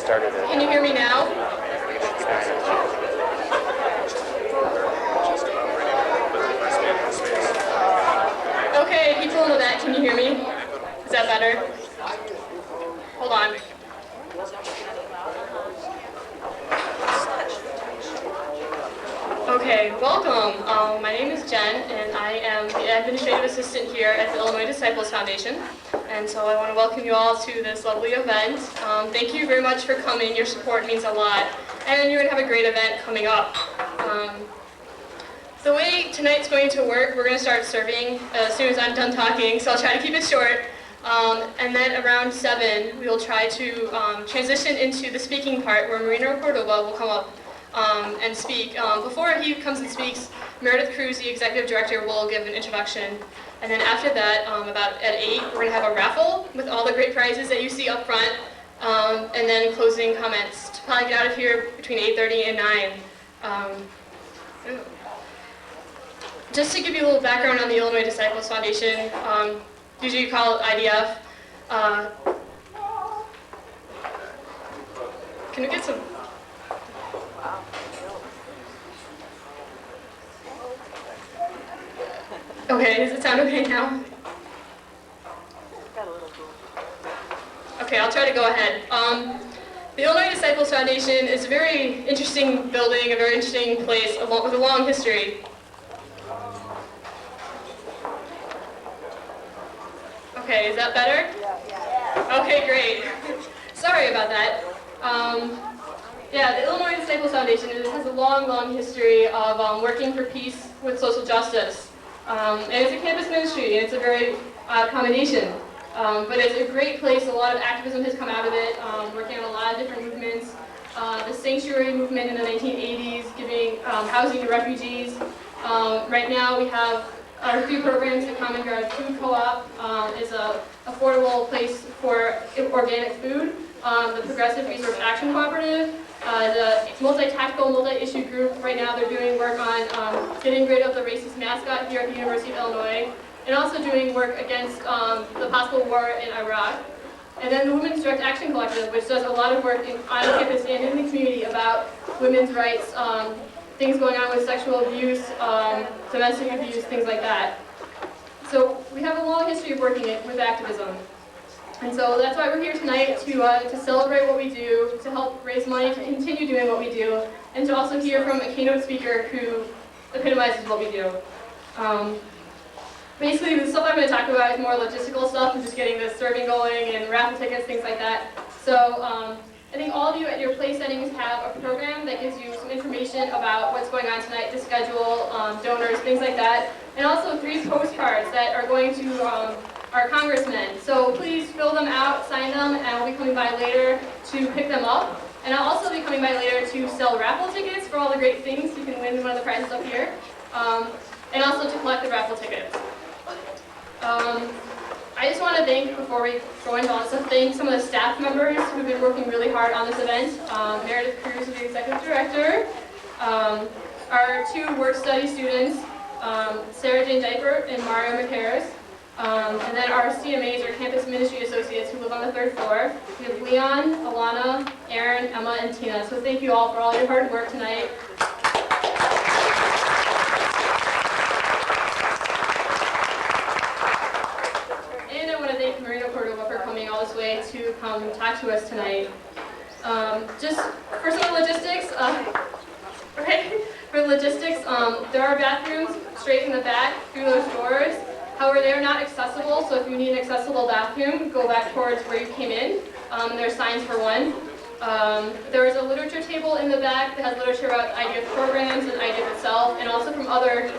started it. Can you hear me now? Okay, people in the back, can you hear me? Is that better? Hold on. Okay, welcome. My name is Jen, and I am the administrative assistant here at the Illinois Disciples Foundation. And so I want to welcome you all to this lovely event. Thank you very much for coming. Your support means a lot. And you're going to have a great event coming up. The way tonight's going to work, we're going to start serving as soon as I'm done talking, so I'll try to keep it short. And then around 7, we will try to transition into the speaking part where Marino Cordoba will come up and speak. Before he comes and speaks, Meredith Cruz, the executive director, will give an introduction. And then after that, about at 8, we're going to have a raffle with all the great prizes that you see up front. And then closing comments to probably get out of here between 8:30 and 9. Just to give you a little background on the Illinois Disciples Foundation, usually you call it IDF. Can we get some? Okay, does it sound okay now? Okay, I'll try to go ahead. The Illinois Disciples Foundation is a very interesting building, a very interesting place with a long history. Okay, is that better? Yeah. Okay, great. Sorry about that. Yeah, the Illinois Disciples Foundation has a long, long history of working for peace with social justice. And it's a campus ministry, and it's a very odd combination. But it's a great place. A lot of activism has come out of it, working on a lot of different movements. The sanctuary movement in the 1980s, giving housing to refugees. Right now we have our 3 programs. The Common Ground Food Co-op is an affordable place for organic food. The Progressive Resource Action Cooperative, the multi-tactical, multi-issue group. Right now they're doing work on getting rid of the racist mascot here at the University of Illinois, and also doing work against the possible war in Iraq. And then the Women's Direct Action Collective, which does a lot of work on campus and in the community about women's rights, things going on with sexual abuse, domestic abuse, things like that. So we have a long history of working with activism. And so that's why we're here tonight, to celebrate what we do, to help raise money to continue doing what we do, and to also hear from a keynote speaker who epitomizes what we do. Basically, the stuff I'm going to talk about is more logistical stuff, and just getting the serving going and raffle tickets, things like that. So I think all of you at your place settings have a program that gives you some information about what's going on tonight, the schedule, donors, things like that, and also 3 postcards that are going to our congressmen. So please fill them out, sign them, and I'll be coming by later to pick them up. And I'll also be coming by later to sell raffle tickets for all the great things. You can win one of the prizes up here. And also to collect the raffle tickets. I just want to thank, before we go into all this stuff, thank some of the staff members who've been working really hard on this event. Meredith Cruz, the executive director. Our 2 work study students, Sarah Jane Dipert and Mario McHarris. And then our CMAs, or campus ministry associates, who live on the 3rd floor. We have Leon, Alana, Aaron, Emma, and Tina. So thank you all for all your hard work tonight. And I want to thank Marino Cordoba for coming all this way to come talk to us tonight. Just for some logistics, right? For logistics, there are bathrooms straight in the back through those doors. However, they are not accessible, so if you need an accessible bathroom, go back towards where you came in. There are signs for one. There is a literature table in the back that has literature about IDF programs and IDF itself, and also from other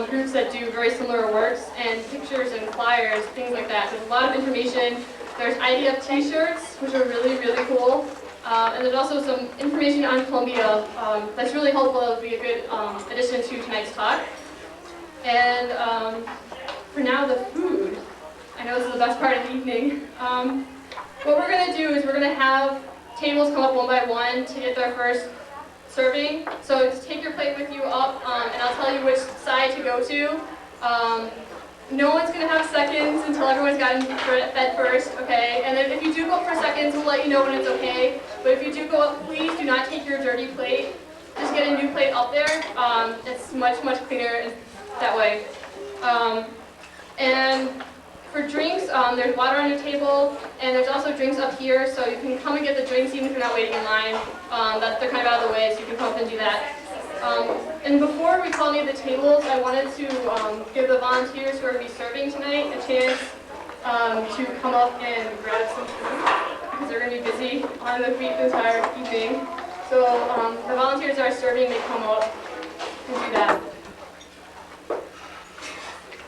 groups that do very similar works, and pictures and flyers, things like that. There's a lot of information. There's IDF t-shirts, which are really, really cool. And there's also some information on Columbia that's really helpful. That would be a good addition to tonight's talk. And for now, the food. I know this is the best part of the evening. What we're going to do is we're going to have tables come up one by one to get their first serving. So just take your plate with you up, and I'll tell you which side to go to. No one's going to have seconds until everyone's gotten fed first, okay? And then if you do go up for seconds, we'll let you know when it's okay. But if you do go up, please do not take your dirty plate. Just get a new plate up there. It's much, much cleaner that way. And for drinks, there's water on your table, and there's also drinks up here, so you can come and get the drinks even if you're not waiting in line. They're kind of out of the way, so you can come up and do that. And before we call any of the tables, I wanted to give the volunteers who are going to be serving tonight a chance to come up and grab some food, because they're going to be busy on the feet the entire evening. So the volunteers that are serving, they come up and do that.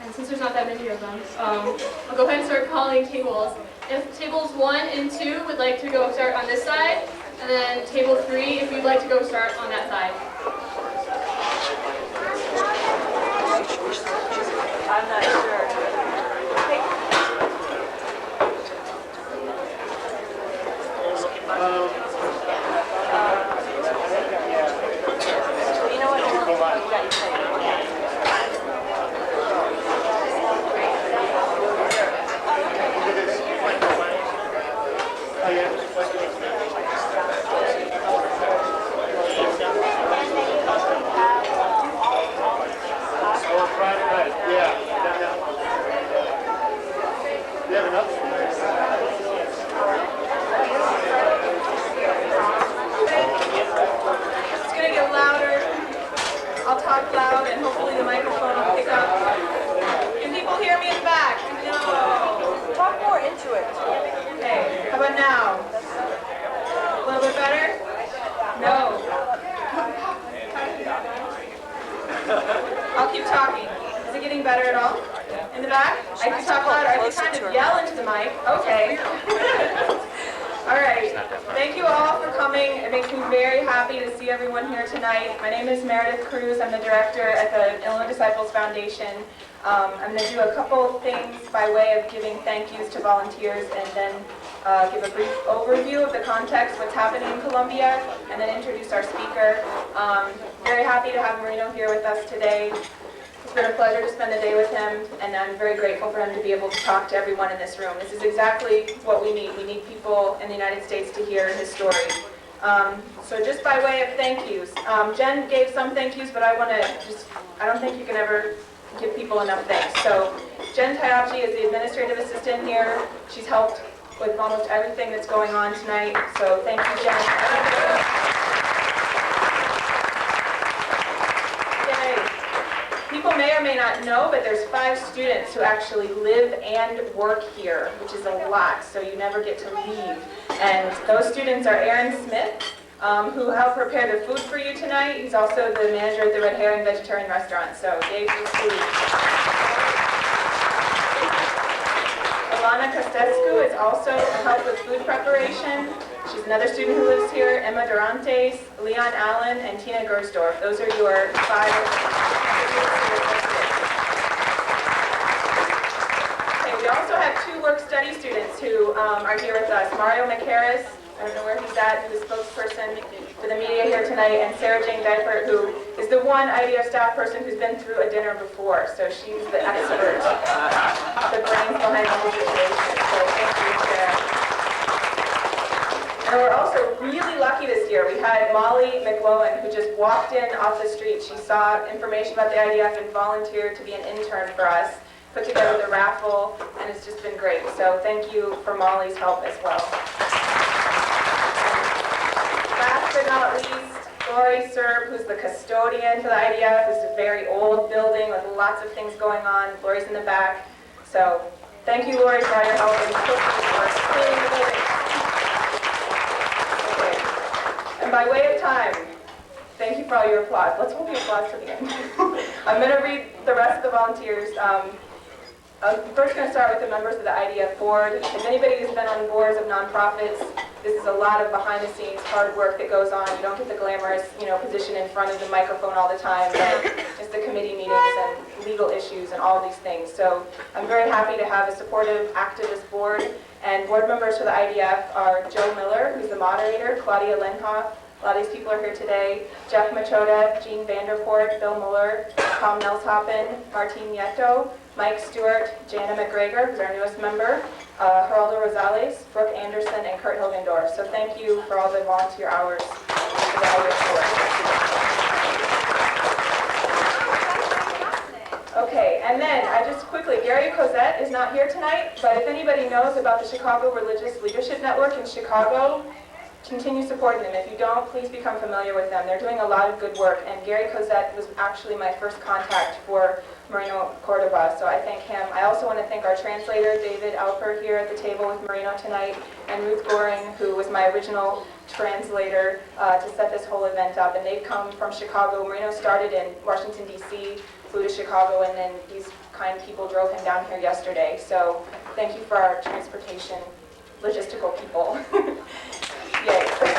And since there's not that many of them, I'll go ahead and start calling tables. If tables 1 and 2 would like to go start on this side, and then table 3 if you'd like to go start on that side. I'm not sure. You know what? You got your thing. It's going to get louder. I'll talk loud and hopefully the microphone will pick up. Can people hear me in the back? No. Talk more into it. Okay. How about now? A little bit better? No. I'll keep talking. Is it getting better at all? In the back? I can talk louder. I can kind of yell into the mic. Okay. All right. Thank you all for coming. It makes me very happy to see everyone here tonight. My name is Meredith Cruz. I'm the director at the Illinois Disciples Foundation. I'm going to do a couple things by way of giving thank yous to volunteers, and then give a brief overview of the context, what's happening in Columbia, and then introduce our speaker. Very happy to have Marino here with us today. It's been a pleasure to spend the day with him, and I'm very grateful for him to be able to talk to everyone in this room. This is exactly what we need. We need people in the United States to hear his story. So just by way of thank yous, Jen gave some thank yous, but I don't think you can ever give people enough thanks. So Jen Taiachi is the administrative assistant here. She's helped with almost everything that's going on tonight. So thank you, Jen. People may or may not know, but there's 5 students who actually live and work here, which is a lot, so you never get to leave. And those students are Aaron Smith, who helped prepare the food for you tonight. He's also the manager at the Red Herring Vegetarian Restaurant, so yay for food. Alana Costescu is also helped with food preparation. She's another student who lives here. Emma Durantes, Leon Allen, and Tina Gersdorf. Those are your 5. Okay, we also have 2 work-study students who are here with us. Mario McHarris, I don't know where he's at, who's spokesperson for the media here tonight, and Sarah Jane Diapert, who is the one IDF staff person who's been through a dinner before, so she's the expert, the brains behind the whole situation. So thank you, Sarah. And we're also really lucky this year. We had Molly McLowan, who just walked in off the street. She saw information about the IDF and volunteered to be an intern for us, put together the raffle, and it's just been great. So thank you for Molly's help as well. Last but not least, Lori Serb, who's the custodian for the IDF. It's a very old building with lots of things going on. Lori's in the back. So thank you, Lori, for all your help in cleaning the building. And by way of time, thank you for all your applause. Let's hold the applause to the end. I'm going to read the rest of the volunteers. I'm first going to start with the members of the IDF board. If anybody has been on boards of nonprofits, this is a lot of behind-the-scenes hard work that goes on. You don't get the glamorous, position in front of the microphone all the time, but it's the committee meetings and legal issues and all these things. So I'm very happy to have a supportive, activist board. And board members for the IDF are Joe Miller, who's the moderator, Claudia Lenhoff. A lot of these people are here today. Jeff Machota, Jean Vanderpoort, Bill Muller, Tom Nelshoppen, Martin Nieto, Mike Stewart, Jana McGregor, who's our newest member, Geraldo Rosales, Brooke Anderson, and Kurt Hilgendorf. So thank you for all the volunteer hours for all your support. Okay, and then I just quickly, Gary Cosette is not here tonight, but if anybody knows about the Chicago Religious Leadership Network in Chicago, continue supporting them. If you don't, please become familiar with them. They're doing a lot of good work, and Gary Cosette was actually my first contact for Marino Cordoba, so I thank him. I also want to thank our translator, David Alper, here at the table with Marino tonight, and Ruth Goring, who was my original translator to set this whole event up. And they've come from Chicago. Marino started in Washington, D.C., flew to Chicago, and then these kind people drove him down here yesterday. So thank you for our transportation logistical people. Yay. Okay.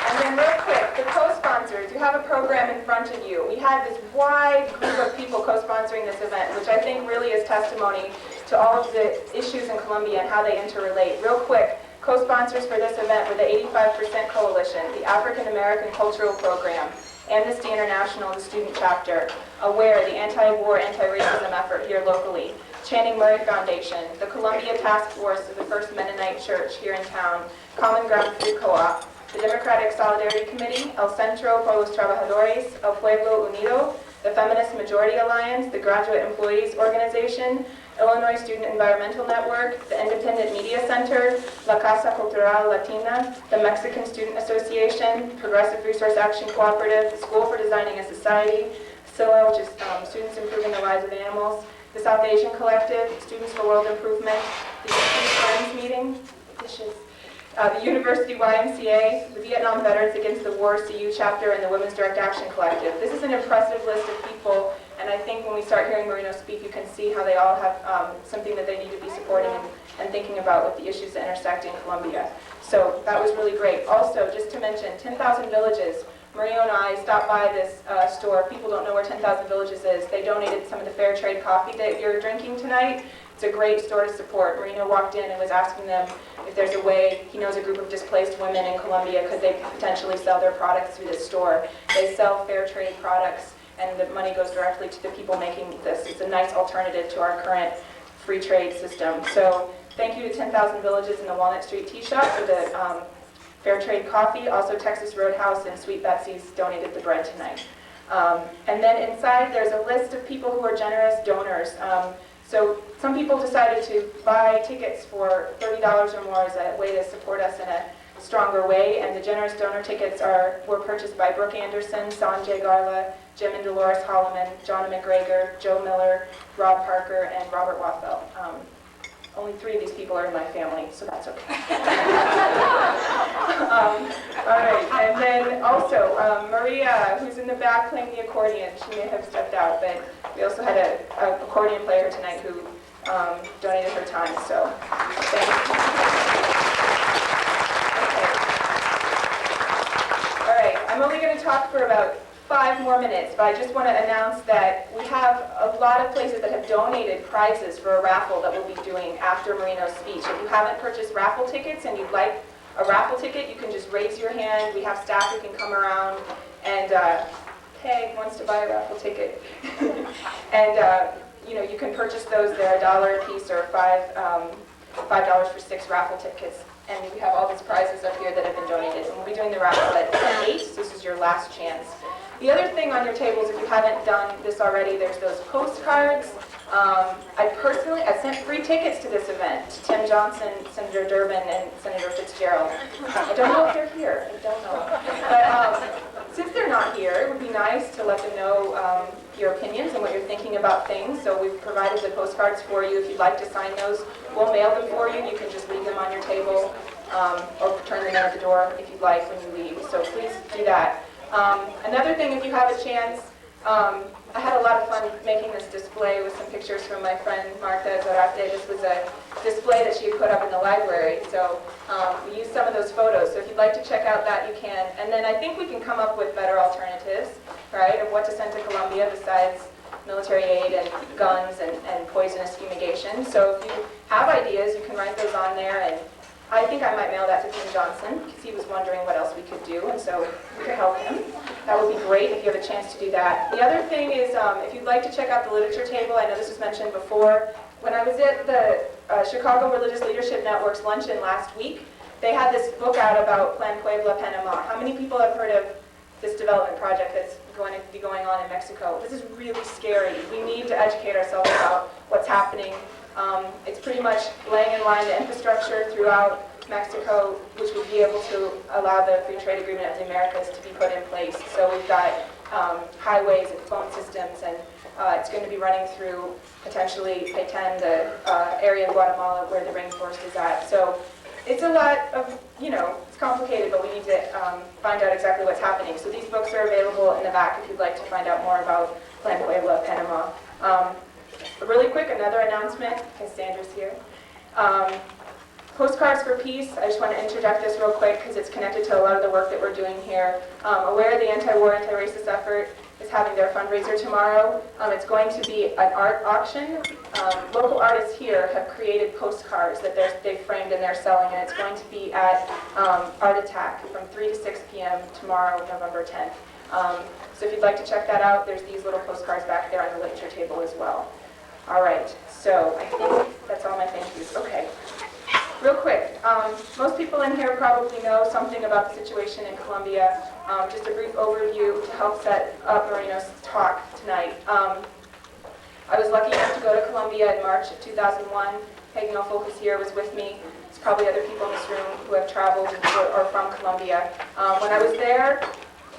And then real quick, the co-sponsors, you have a program in front of you. We had this wide group of people co-sponsoring this event, which I think really is testimony to all of the issues in Columbia and how they interrelate. Real quick, co-sponsors for this event were the 85% Coalition, the African American Cultural Program, Amnesty International, the student chapter, AWARE, the anti-war, anti-racism effort here locally, Channing Murray Foundation, the Columbia Task Force of the First Mennonite Church here in town, Common Ground Food Co-op, the Democratic Solidarity Committee, El Centro por los Trabajadores, El Pueblo Unido, the Feminist Majority Alliance, the Graduate Employees Organization, Illinois Student Environmental Network, the Independent Media Center, La Casa Cultural Latina, the Mexican Student Association, Progressive Resource Action Cooperative, the School for Designing a Society, SILA, which is Students Improving the Lives of Animals, the South Asian Collective, Students for World Improvement, the Friends Meeting, the University YMCA, the Vietnam Veterans Against the War CU chapter, and the Women's Direct Action Collective. This is an impressive list of people, and I think when we start hearing Marino speak, you can see how they all have something that they need to be supporting and thinking about with the issues that intersect in Columbia. So that was really great. Also, just to mention, 10,000 Villages. Marino and I stopped by this store. People don't know where 10,000 Villages is. They donated some of the fair trade coffee that you're drinking tonight. It's a great store to support. Marino walked in and was asking them if there's a way, he knows a group of displaced women in Columbia, could they potentially sell their products through this store. They sell fair trade products, and the money goes directly to the people making this. It's a nice alternative to our current free trade system. So thank you to 10,000 Villages in the Walnut Street Tea Shop for the fair trade coffee. Also Texas Roadhouse and Sweet Betsy's donated the bread tonight. And then inside there's a list of people who are generous donors. So some people decided to buy tickets for $30 or more as a way to support us in a stronger way, and the generous donor tickets were purchased by Brooke Anderson, Sanjay Garla, Jim and Dolores Holloman, John McGregor, Joe Miller, Rob Parker, and Robert Wathel. Only 3 of these people are in my family, so that's okay. All right, and then also Maria, who's in the back playing the accordion. She may have stepped out, but we also had an accordion player tonight who donated her time, so thank you. Okay. All right, I'm only going to talk for about 5 more minutes, but I just want to announce that we have a lot of places that have donated prizes for a raffle that we'll be doing after Marino's speech. If you haven't purchased raffle tickets and you'd like a raffle ticket, you can just raise your hand. We have staff who can come around, and Peg wants to buy a raffle ticket. And you know, you can purchase those. They're $1 a piece, or $5 for 6 raffle tickets. And we have all these prizes up here that have been donated. And we'll be doing the raffle at 8, so this is your last chance. The other thing on your tables, if you haven't done this already, there's those postcards. I sent free tickets to this event to Tim Johnson, Senator Durbin, and Senator Fitzgerald. I don't know if they're here. I don't know. But since they're not here, it would be nice to let them know your opinions and what you're thinking about things. So we've provided the postcards for you. If you'd like to sign those, we'll mail them for you. You can just leave them on your table or turn them in at the door if you'd like when you leave. So please do that. Another thing, if you have a chance, I had a lot of fun making this display with some pictures from my friend Marta Zarate. This was a display that she had put up in the library, so we used some of those photos. So if you'd like to check out that, you can. And then I think we can come up with better alternatives, right, of what to send to Columbia besides military aid and guns and poisonous fumigation. So if you have ideas, you can write those on there, and I think I might mail that to Tim Johnson, because he was wondering what else we could do, and so we could help him. That would be great if you have a chance to do that. The other thing is, if you'd like to check out the literature table, I know this was mentioned before. When I was at the Chicago Religious Leadership Network's luncheon last week, they had this book out about Plan Puebla, Panama. How many people have heard of this development project that's going to be going on in Mexico? This is really scary. We need to educate ourselves about what's happening. It's pretty much laying in line the infrastructure throughout Mexico, which would be able to allow the free trade agreement of the Americas to be put in place. So we've got highways and phone systems, and it's going to be running through potentially Petén, the area of Guatemala where the rainforest is at. So it's a lot of, it's complicated, but we need to find out exactly what's happening. So these books are available in the back if you'd like to find out more about Plan Puebla, Panama. Really quick, another announcement, because Sandra's here. Postcards for Peace, I just want to interject this real quick because it's connected to a lot of the work that we're doing here. Aware the anti-war, anti-racist effort is having their fundraiser tomorrow. It's going to be an art auction. Local artists here have created postcards that they've framed and they're selling, and it's going to be at Art Attack from 3 to 6 p.m. tomorrow, November 10th. So if you'd like to check that out, there's these little postcards back there on the literature table as well. All right, so I think that's all my thank yous. Okay. Real quick, most people in here probably know something about the situation in Colombia. Just a brief overview to help set up Marino's talk tonight. I was lucky enough to go to Colombia in March of 2001. Peggy Norfolk is here, was with me. There's probably other people in this room who have traveled or are from Colombia. When I was there,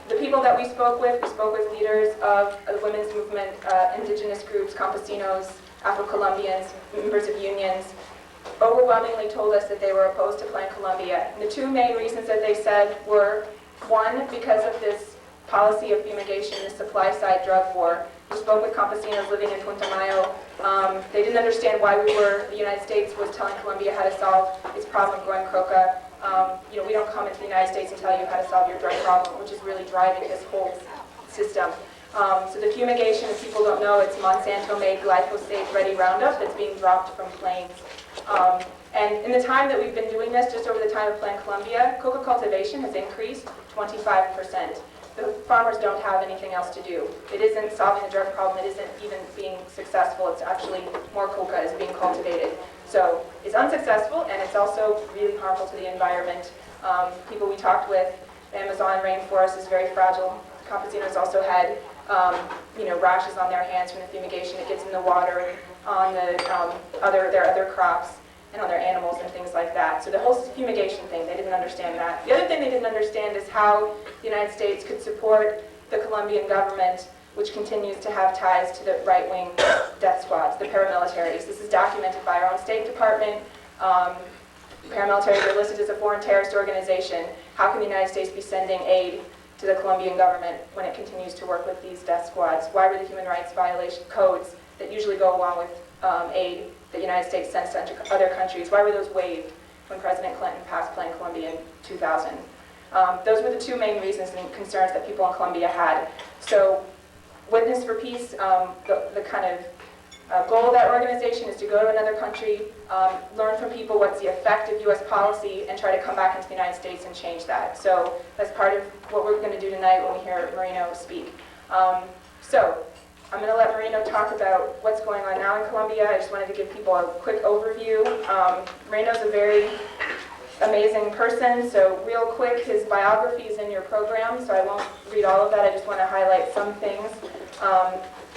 the people that we spoke with leaders of the women's movement, indigenous groups, campesinos, Afro-Colombians, members of unions, overwhelmingly told us that they were opposed to Plan Colombia. And the two main reasons that they said were, one, because of this policy of fumigation, the supply-side drug war. We spoke with campesinos living in Putumayo. They didn't understand why the United States was telling Colombia how to solve its problem of growing coca. We don't come into the United States and tell you how to solve your drug problem, which is really driving this whole system. So the fumigation, if people don't know, it's Monsanto-made glyphosate-ready Roundup that's being dropped from planes. And in the time that we've been doing this, just over the time of Plan Colombia, coca cultivation has increased 25%. The farmers don't have anything else to do. It isn't solving the drug problem. It isn't even being successful. It's actually more coca is being cultivated. So it's unsuccessful, and it's also really harmful to the environment. People we talked with, the Amazon rainforest is very fragile. Campesinos also had rashes on their hands from the fumigation. It gets in the water, on their other crops, and on their animals and things like that. So the whole fumigation thing, they didn't understand that. The other thing they didn't understand is how the United States could support the Colombian government, which continues to have ties to the right-wing death squads, the paramilitaries. This is documented by our own State Department. Paramilitaries are listed as a foreign terrorist organization. How can the United States be sending aid to the Colombian government when it continues to work with these death squads? Why were the human rights violation codes that usually go along with aid that the United States sends to other countries, why were those waived when President Clinton passed Plan Colombia in 2000? Those were the two main reasons and concerns that people in Colombia had. So Witness for Peace, the kind of goal of that organization is to go to another country, learn from people what's the effect of U.S. policy, and try to come back into the United States and change that. So that's part of what we're going to do tonight when we hear Marino speak. So I'm going to let Marino talk about what's going on now in Colombia. I just wanted to give people a quick overview. Marino's a very amazing person, so real quick, his biography is in your program, so I won't read all of that. I just want to highlight some things.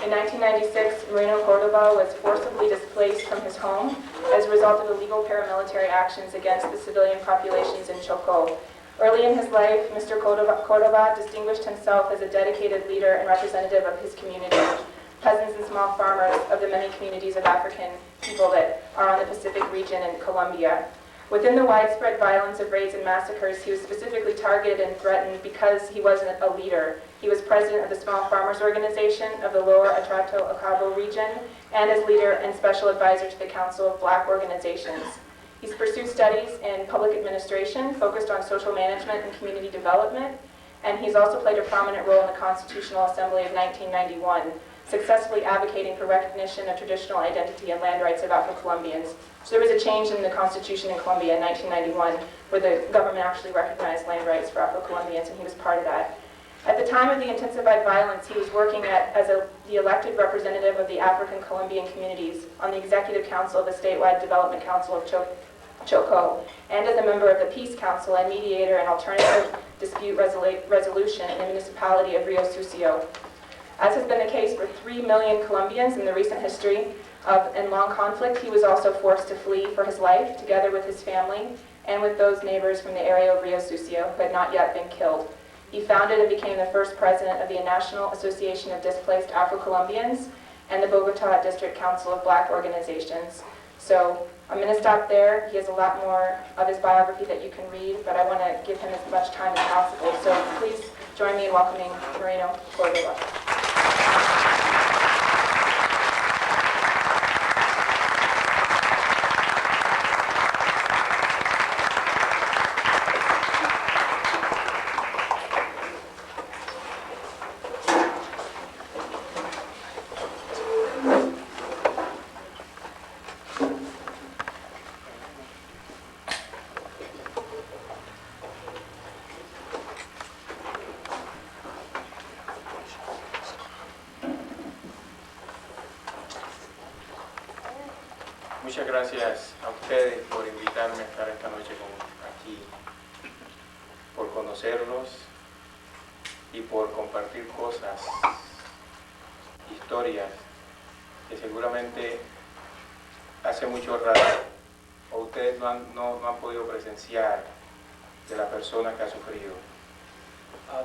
In 1996, Marino Cordoba was forcibly displaced from his home as a result of illegal paramilitary actions against the civilian populations in Chocó. Early in his life, Mr. Cordoba distinguished himself as a dedicated leader and representative of his community, peasants and small farmers of the many communities of African people that are on the Pacific region in Colombia. Within the widespread violence of raids and massacres, he was specifically targeted and threatened because he wasn't a leader. He was president of the Small Farmers Organization of the Lower Atrato-Acabo region and as leader and special advisor to the Council of Black Organizations. He's pursued studies in public administration, focused on social management and community development, and he's also played a prominent role in the Constitutional Assembly of 1991. successfully advocating for recognition of traditional identity and land rights of Afro-Colombians. So there was a change in the Constitution in Colombia in 1991 where the government actually recognized land rights for Afro-Colombians, and he was part of that. At the time of the intensified violence, he was working as the elected representative of the African Colombian communities on the Executive Council of the Statewide Development Council of Chocó, and as a member of the Peace Council and mediator and alternative dispute resolution in the municipality of Rio Sucio. As has been the case for 3 million Colombians in the recent history and long conflict, he was also forced to flee for his life, together with his family and with those neighbors from the area of Rio Sucio who had not yet been killed. He founded and became the first president of the National Association of Displaced Afro-Colombians and the Bogotá District Council of Black Organizations. So I'm going to stop there. He has a lot more of his biography that you can read, but I want to give him as much time as possible. So please join me in welcoming Marino Cordoba. Muchas gracias a ustedes por invitarme a estar esta noche aquí, por conocerlos y por compartir cosas, historias que seguramente hace mucho rato o ustedes no han podido presenciar de la persona que ha sufrido.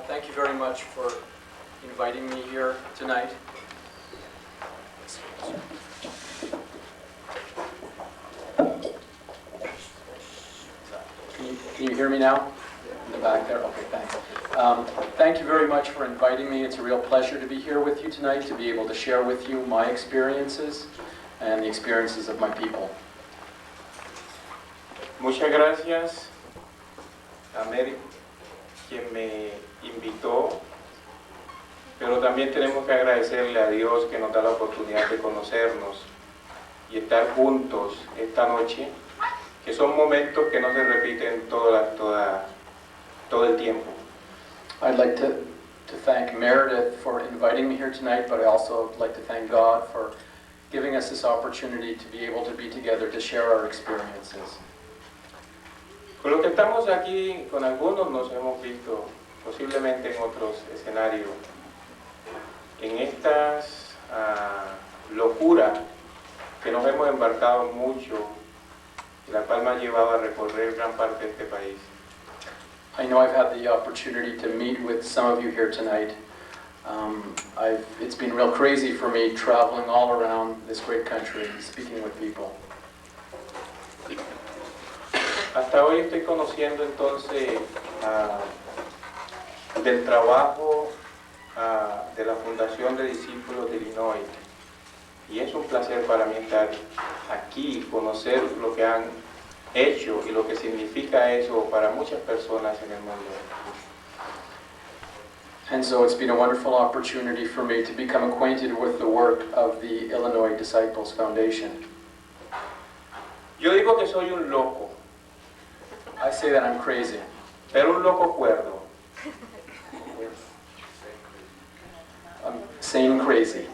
Thank you very much for inviting me here tonight. Can you hear me now? In the back there? Okay, thanks. Thank you very much for inviting me. It's a real pleasure to be here with you tonight, to be able to share with you my experiences and the experiences of my people. Muchas gracias a Mary, quien me invitó, pero también tenemos que agradecerle a Dios que nos da la oportunidad de conocernos y estar juntos esta noche, que son momentos que no se repiten todo el tiempo. I'd like to thank Meredith for inviting me here tonight, but I also like to thank God for giving us this opportunity to be able to be together to share our experiences. Con los que estamos aquí, con algunos nos hemos visto posiblemente en otros escenarios, en estas locuras que nos hemos embarcado mucho, la cual me ha llevado a recorrer gran parte de este país. I know I've had the opportunity to meet with some of you here tonight. It's been real crazy for me traveling all around this great country, speaking with people. Hasta hoy estoy conociendo entonces del trabajo de la Fundación de Discípulos de Illinois. Y es un placer para mí estar aquí, conocer lo que han hecho y lo que significa eso para muchas personas en el mundo. And so it's been a wonderful opportunity for me to become acquainted with the work of the Illinois Disciples Foundation. Yo digo que soy un loco, I say that I'm crazy, pero un loco cuerdo. I'm sane crazy.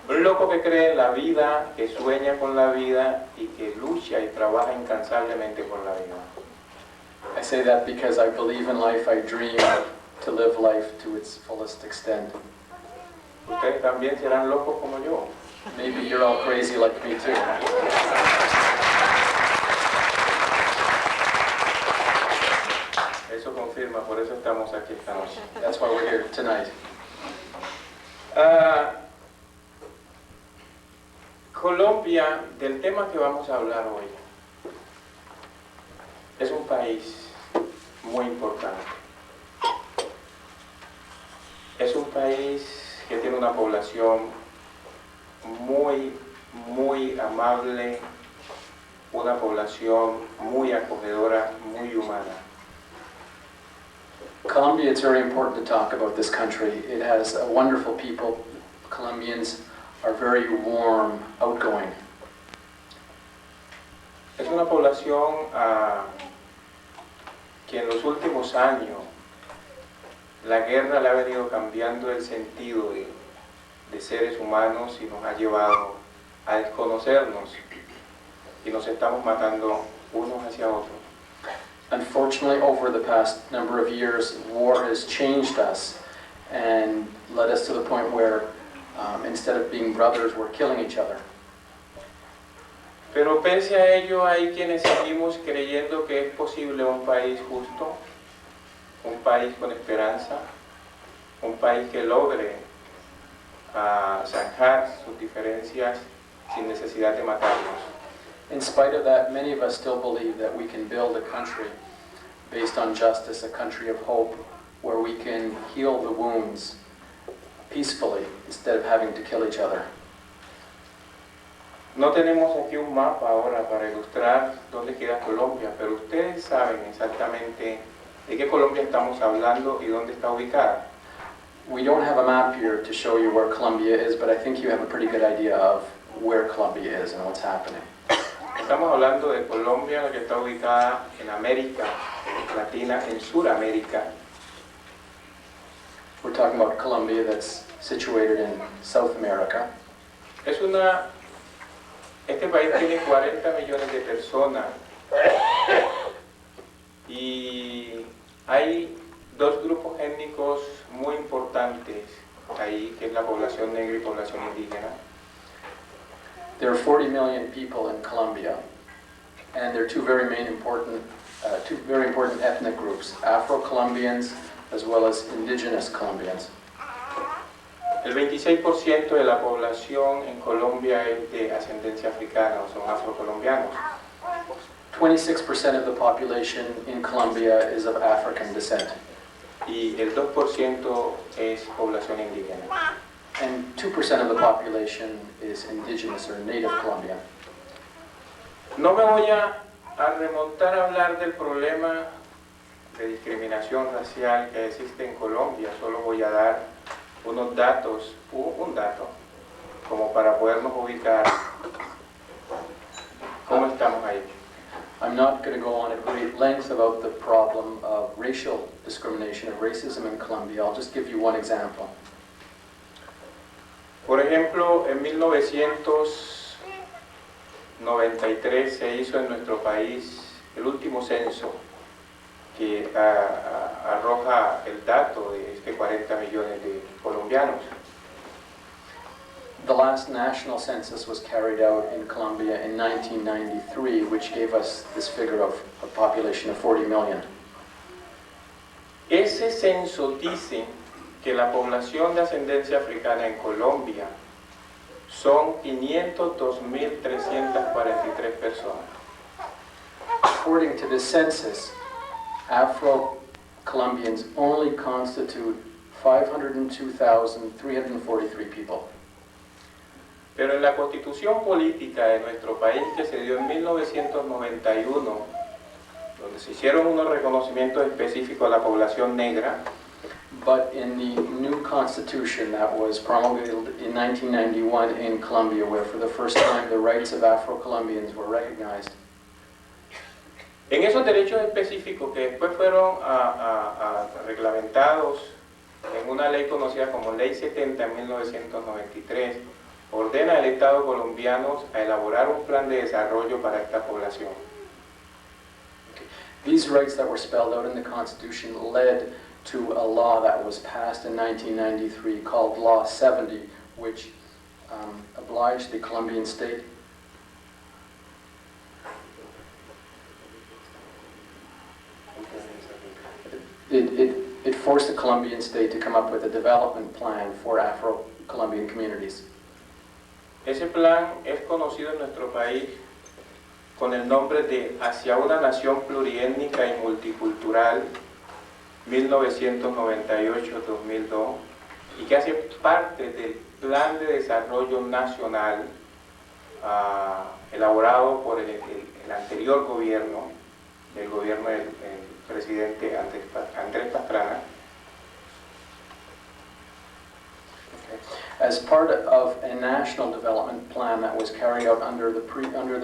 Un loco que cree en la vida, que sueña con la vida y que lucha y trabaja incansablemente por la vida. I say that because I believe in life, I dream to live life to its fullest extent. Ustedes también serán locos como yo. Maybe you're all crazy like me too. Eso confirma, por eso estamos aquí esta noche. That's why we're here tonight. Colombia, del tema que vamos a hablar hoy, es un país muy importante. Es un país que tiene una población muy amable, una población muy acogedora, muy humana. Colombia, it's very important to talk about this country. It has wonderful people, Colombians are very warm, outgoing. Es una población que en los últimos años la guerra le ha venido cambiando el sentido de seres humanos y nos ha llevado a desconocernos y nos estamos matando unos hacia otros. Unfortunately, over the past number of years, war has changed us and led us to the point where instead of being brothers, we're killing each other. Pero pese a ello hay quienes seguimos creyendo que es posible un país justo, un país con esperanza, un país que logre zanjar sus diferencias sin necesidad de matarnos. In spite of that, many of us still believe that we can build a country based on justice, a country of hope, where we can heal the wounds peacefully instead of having to kill each other. No tenemos aquí un mapa ahora para ilustrar dónde queda Colombia, pero ustedes saben exactamente de qué Colombia estamos hablando y dónde está ubicada. We don't have a map here to show you where Colombia is, but I think you have a pretty good idea of where Colombia is and what's happening. Estamos hablando de Colombia, la que está ubicada en América Latina, en Suramérica. We're talking about Colombia that's situated in South America. Este país tiene 40 millones de personas y hay dos grupos étnicos muy importantes ahí, que es la población negra y población indígena. There are 40 million people in Colombia, and there are two very important ethnic groups, Afro-Colombians as well as indigenous Colombians. El 26% de la población en Colombia es de ascendencia africana, o son afrocolombianos. 26% of the population in Colombia is of African descent. Y el 2% es población indígena. And 2% of the population is indigenous or native Colombian. No me voy a remontar a hablar del problema de discriminación racial que existe en Colombia, solo voy a dar unos datos, un dato, como para podernos ubicar cómo estamos ahí. I'm not going to go on at great length about the problem of racial discrimination, of racism in Colombia. I'll just give you one example. Por ejemplo, en 1993 se hizo en nuestro país el último censo que arroja el dato de 40 millones de colombianos. The last national census was carried out in Colombia in 1993, which gave us this figure of a population of 40 million. Ese censo dice que la población de ascendencia africana en Colombia son 502.343 personas. According to this census, Afro-Colombians only constitute 502,343 people. Pero en la constitución política de nuestro país, que se dio en 1991, donde se hicieron unos reconocimientos específicos a la población negra, But in the new constitution that was promulgated in 1991 in Colombia, where for the first time the rights of Afro-Colombians were recognized, en esos derechos específicos que después fueron reglamentados en una ley conocida como Ley 70 en 1993, ordena al Estado colombiano a elaborar un plan de desarrollo para esta población. these rights that were spelled out in the Constitution led to a law that was passed in 1993 called Law 70, which obliged the Colombian state it forced the Colombian state to come up with a development plan for Afro-Colombian communities. Ese plan es conocido en nuestro país con el nombre de Hacia una nación pluriétnica y multicultural 1998-2002 y que hace parte del Plan de Desarrollo Nacional elaborado por el anterior gobierno, el gobierno del presidente Andrés Pastrana. As part of a national development plan that was carried out under the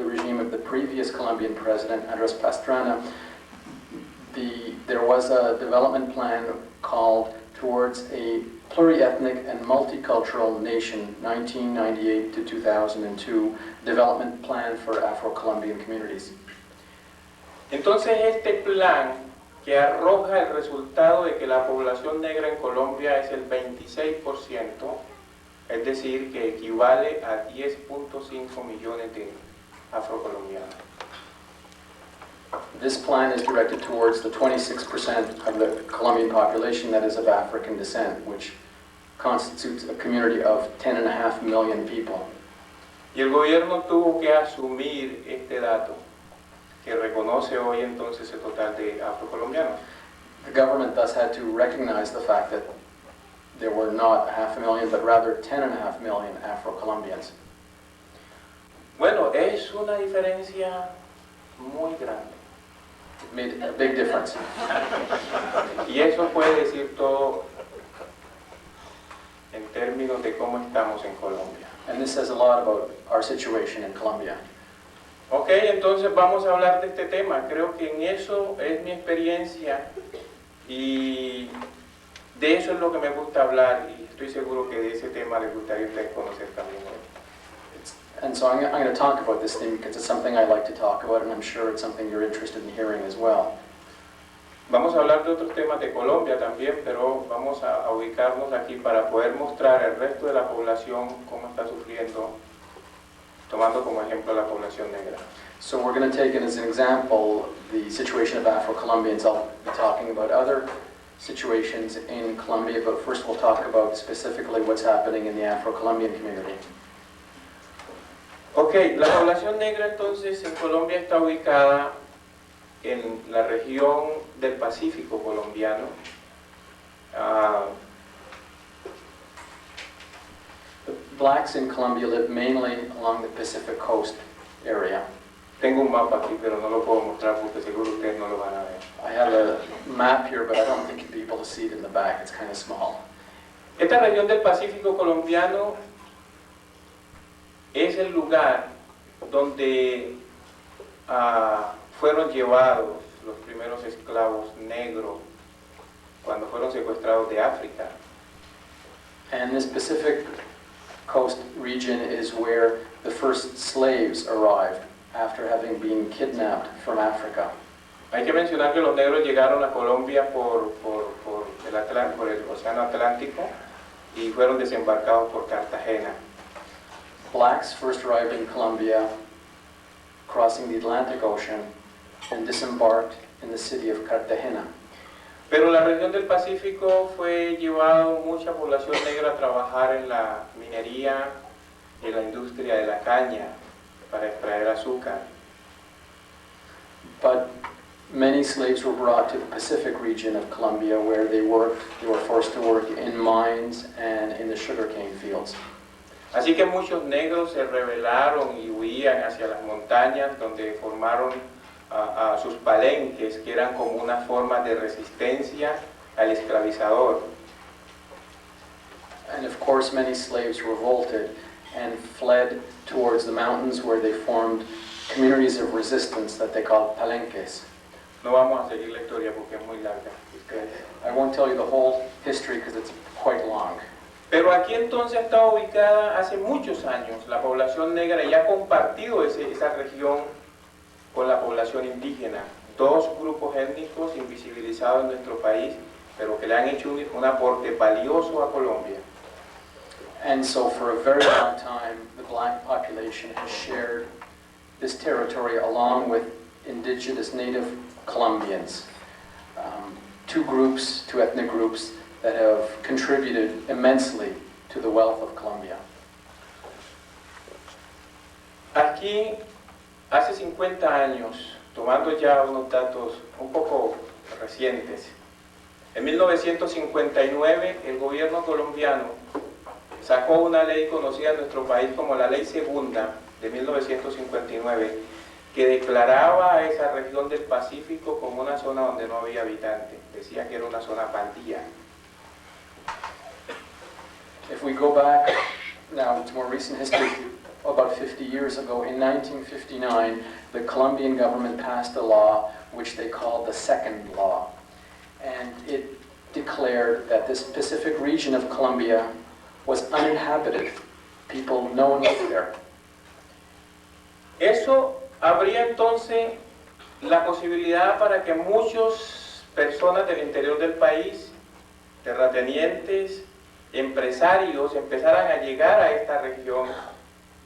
regime of the previous Colombian president, Andrés Pastrana, there was a development plan called Towards a Pluriethnic and Multicultural Nation, 1998 to 2002, Development Plan for Afro-Colombian Communities. Entonces este plan, que arroja el resultado de que la población negra en Colombia es el 26%, es decir, que equivale a 10.5 millones de afrocolombianos. This plan is directed towards the 26% of the Colombian population that is of African descent, which constitutes a community of 10.5 million people. Y el gobierno tuvo que asumir este dato, que reconoce hoy entonces el total de afrocolombianos. The government thus had to recognize the fact that there were not 500,000, but rather 10.5 million Afro-Colombians. Bueno, es una diferencia muy grande. It made a big difference. Y eso puede decir todo en términos de cómo estamos en Colombia. And this says a lot about our situation in Colombia. Ok, entonces vamos a hablar de este tema. Creo que en eso es mi experiencia y de eso es lo que me gusta hablar y estoy seguro que de ese tema les gustaría a ustedes conocer también hoy. And so I'm going to talk about this thing because it's something I like to talk about, and I'm sure it's something you're interested in hearing as well. Vamos a hablar de otros temas de Colombia también, pero vamos a ubicarnos aquí para poder mostrar al resto de la población cómo está sufriendo, tomando como ejemplo a la población negra. So we're going to take it as an example the situation of Afro-Colombians. I'll be talking about other situations in Colombia, but first we'll talk about specifically what's happening in the Afro-Colombian community. Ok, la población negra entonces en Colombia está ubicada en la región del Pacífico colombiano. The blacks in Colombia live mainly along the Pacific coast area. Tengo un mapa aquí, pero no lo puedo mostrar porque seguro ustedes no lo van a ver. I have a map here, but I don't think you'll be able to see it in the back. It's kind of small. Esta región del Pacífico colombiano es el lugar donde fueron llevados los primeros esclavos negros cuando fueron secuestrados de África. And this Pacific coast region is where the first slaves arrived after having been kidnapped from Africa. Hay que mencionar que los negros llegaron a Colombia por el Océano Atlántico y fueron desembarcados por Cartagena. Blacks first arrived in Colombia, crossing the Atlantic Ocean, and disembarked in the city of Cartagena. Pero la región del Pacífico fue llevado mucha población negra a trabajar en la minería y en la industria de la caña para extraer azúcar. But many slaves were brought to the Pacific region of Colombia where they were forced to work in mines and in the sugarcane fields. Así que muchos negros se rebelaron y huían hacia las montañas donde formaron a sus palenques, que eran como una forma de resistencia al esclavizador. And of course many slaves revolted and fled towards the mountains where they formed communities of resistance that they called palenques. No vamos a seguir la historia porque es muy larga. I won't tell you the whole history because it's quite long. Pero aquí entonces está ubicada hace muchos años la población negra y ha compartido esa región con la población indígena. Dos grupos étnicos invisibilizados en nuestro país, pero que le han hecho un aporte valioso a Colombia. And so for a very long time, the black population has shared this territory along with indigenous native Colombians. Two ethnic groups that have contributed immensely to the wealth of Colombia. Aquí, hace 50 años, tomando ya unos datos un poco recientes, en 1959 el gobierno colombiano sacó una ley conocida en nuestro país como la Ley Segunda de 1959, que declaraba a esa región del Pacífico como una zona donde no había habitantes. Decía que era una zona pandilla. If we go back now to more recent history, about 50 years ago, in 1959, the Colombian government passed a law which they called the Second Law. And it declared that this Pacific region of Colombia was uninhabited. People, no one lived there. Eso habría entonces la posibilidad para que muchas personas del interior del país, terratenientes, empresarios, empezaran a llegar a esta región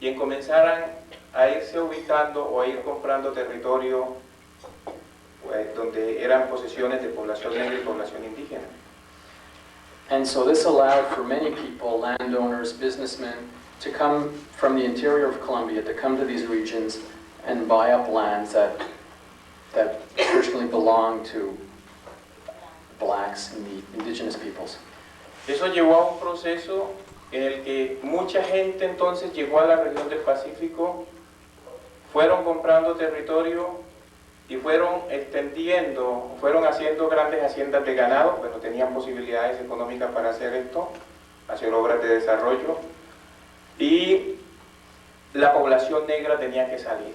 y comenzaran a irse ubicando o a ir comprando territorio donde eran posesiones de población negra y población indígena. And so this allowed for many people, landowners, businessmen, to come from the interior of Colombia, to come to these regions and buy up lands that traditionally belonged to blacks and the indigenous peoples. Eso llevó a un proceso en el que mucha gente entonces llegó a la región del Pacífico, fueron comprando territorio y fueron extendiendo, fueron haciendo grandes haciendas de ganado, bueno, tenían posibilidades económicas para hacer esto, hacer obras de desarrollo, y la población negra tenía que salir.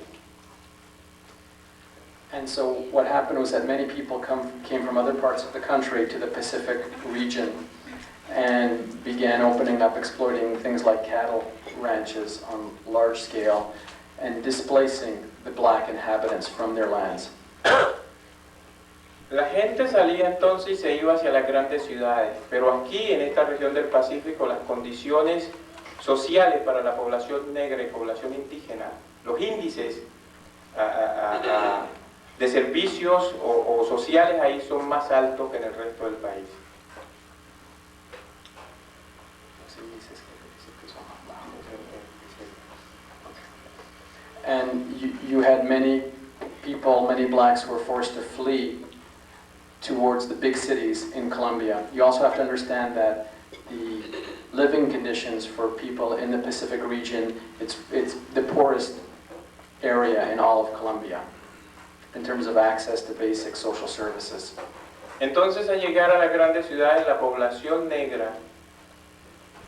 And so what happened was that many people came from other parts of the country to the Pacific region and began opening up, exploiting things like cattle ranches on large scale and displacing the black inhabitants from their lands. La gente salía entonces y se iba hacia las grandes ciudades, pero aquí en esta región del Pacífico las condiciones sociales para la población negra y población indígena, los índices de servicios o sociales ahí son más altos que en el resto del país. And you had many people, many blacks who were forced to flee towards the big cities in Colombia. You also have to understand that the living conditions for people in the Pacific region, it's the poorest area in all of Colombia in terms of access to basic social services. Entonces, al llegar a las grandes ciudades, la población negra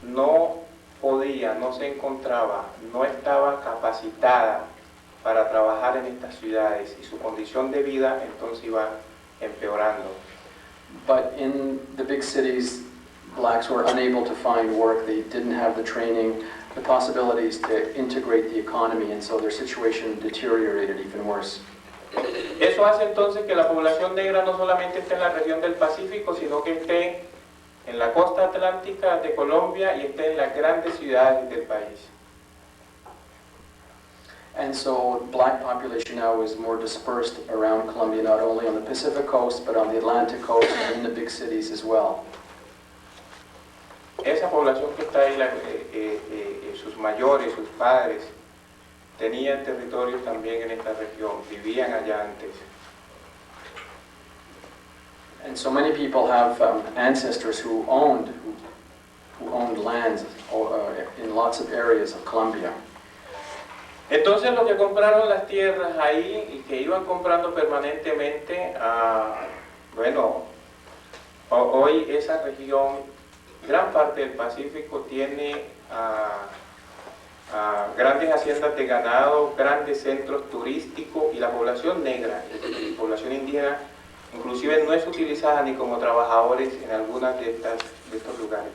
no podía, no se encontraba, no estaba capacitada para trabajar en estas ciudades y su condición de vida entonces iba empeorando. But in the big cities, blacks were unable to find work. They didn't have the training, the possibilities to integrate the economy, and so their situation deteriorated even worse. Eso hace entonces que la población negra no solamente esté en la región del Pacífico, sino que esté en la costa atlántica de Colombia y esté en las grandes ciudades del país. And so black population now is more dispersed around Colombia, not only on the Pacific coast, but on the Atlantic coast and in the big cities as well. Esa población que está ahí, sus mayores, sus padres, tenían territorios también en esta región, vivían allá antes. And so many people have ancestors who owned lands in lots of areas of Colombia. Entonces los que compraron las tierras ahí y que iban comprando permanentemente, bueno, hoy esa región, gran parte del Pacífico tiene grandes haciendas de ganado, grandes centros turísticos y la población negra y población indígena inclusive no es utilizada ni como trabajadores en algunas de estos lugares.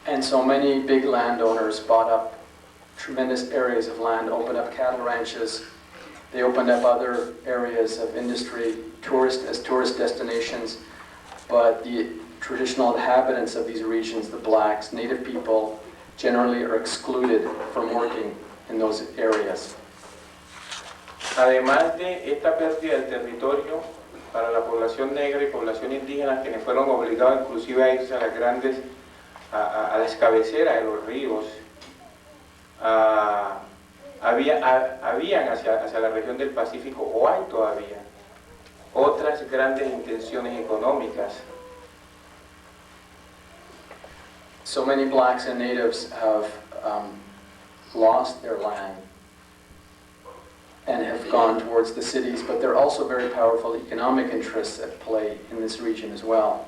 And so many big landowners bought up tremendous areas of land, opened up cattle ranches, they opened up other areas of industry, tourist destinations, but the traditional inhabitants of these regions, the blacks, native people, generally are excluded from working in those areas. Además de esta pérdida del territorio para la población negra y población indígena, quienes fueron obligados inclusive a irse a las grandes, a las cabeceras de los ríos, habían hacia la región del Pacífico, o hay todavía, otras grandes intenciones económicas. So many blacks and natives have lost their land and have gone towards the cities, but there are also very powerful economic interests at play in this region as well.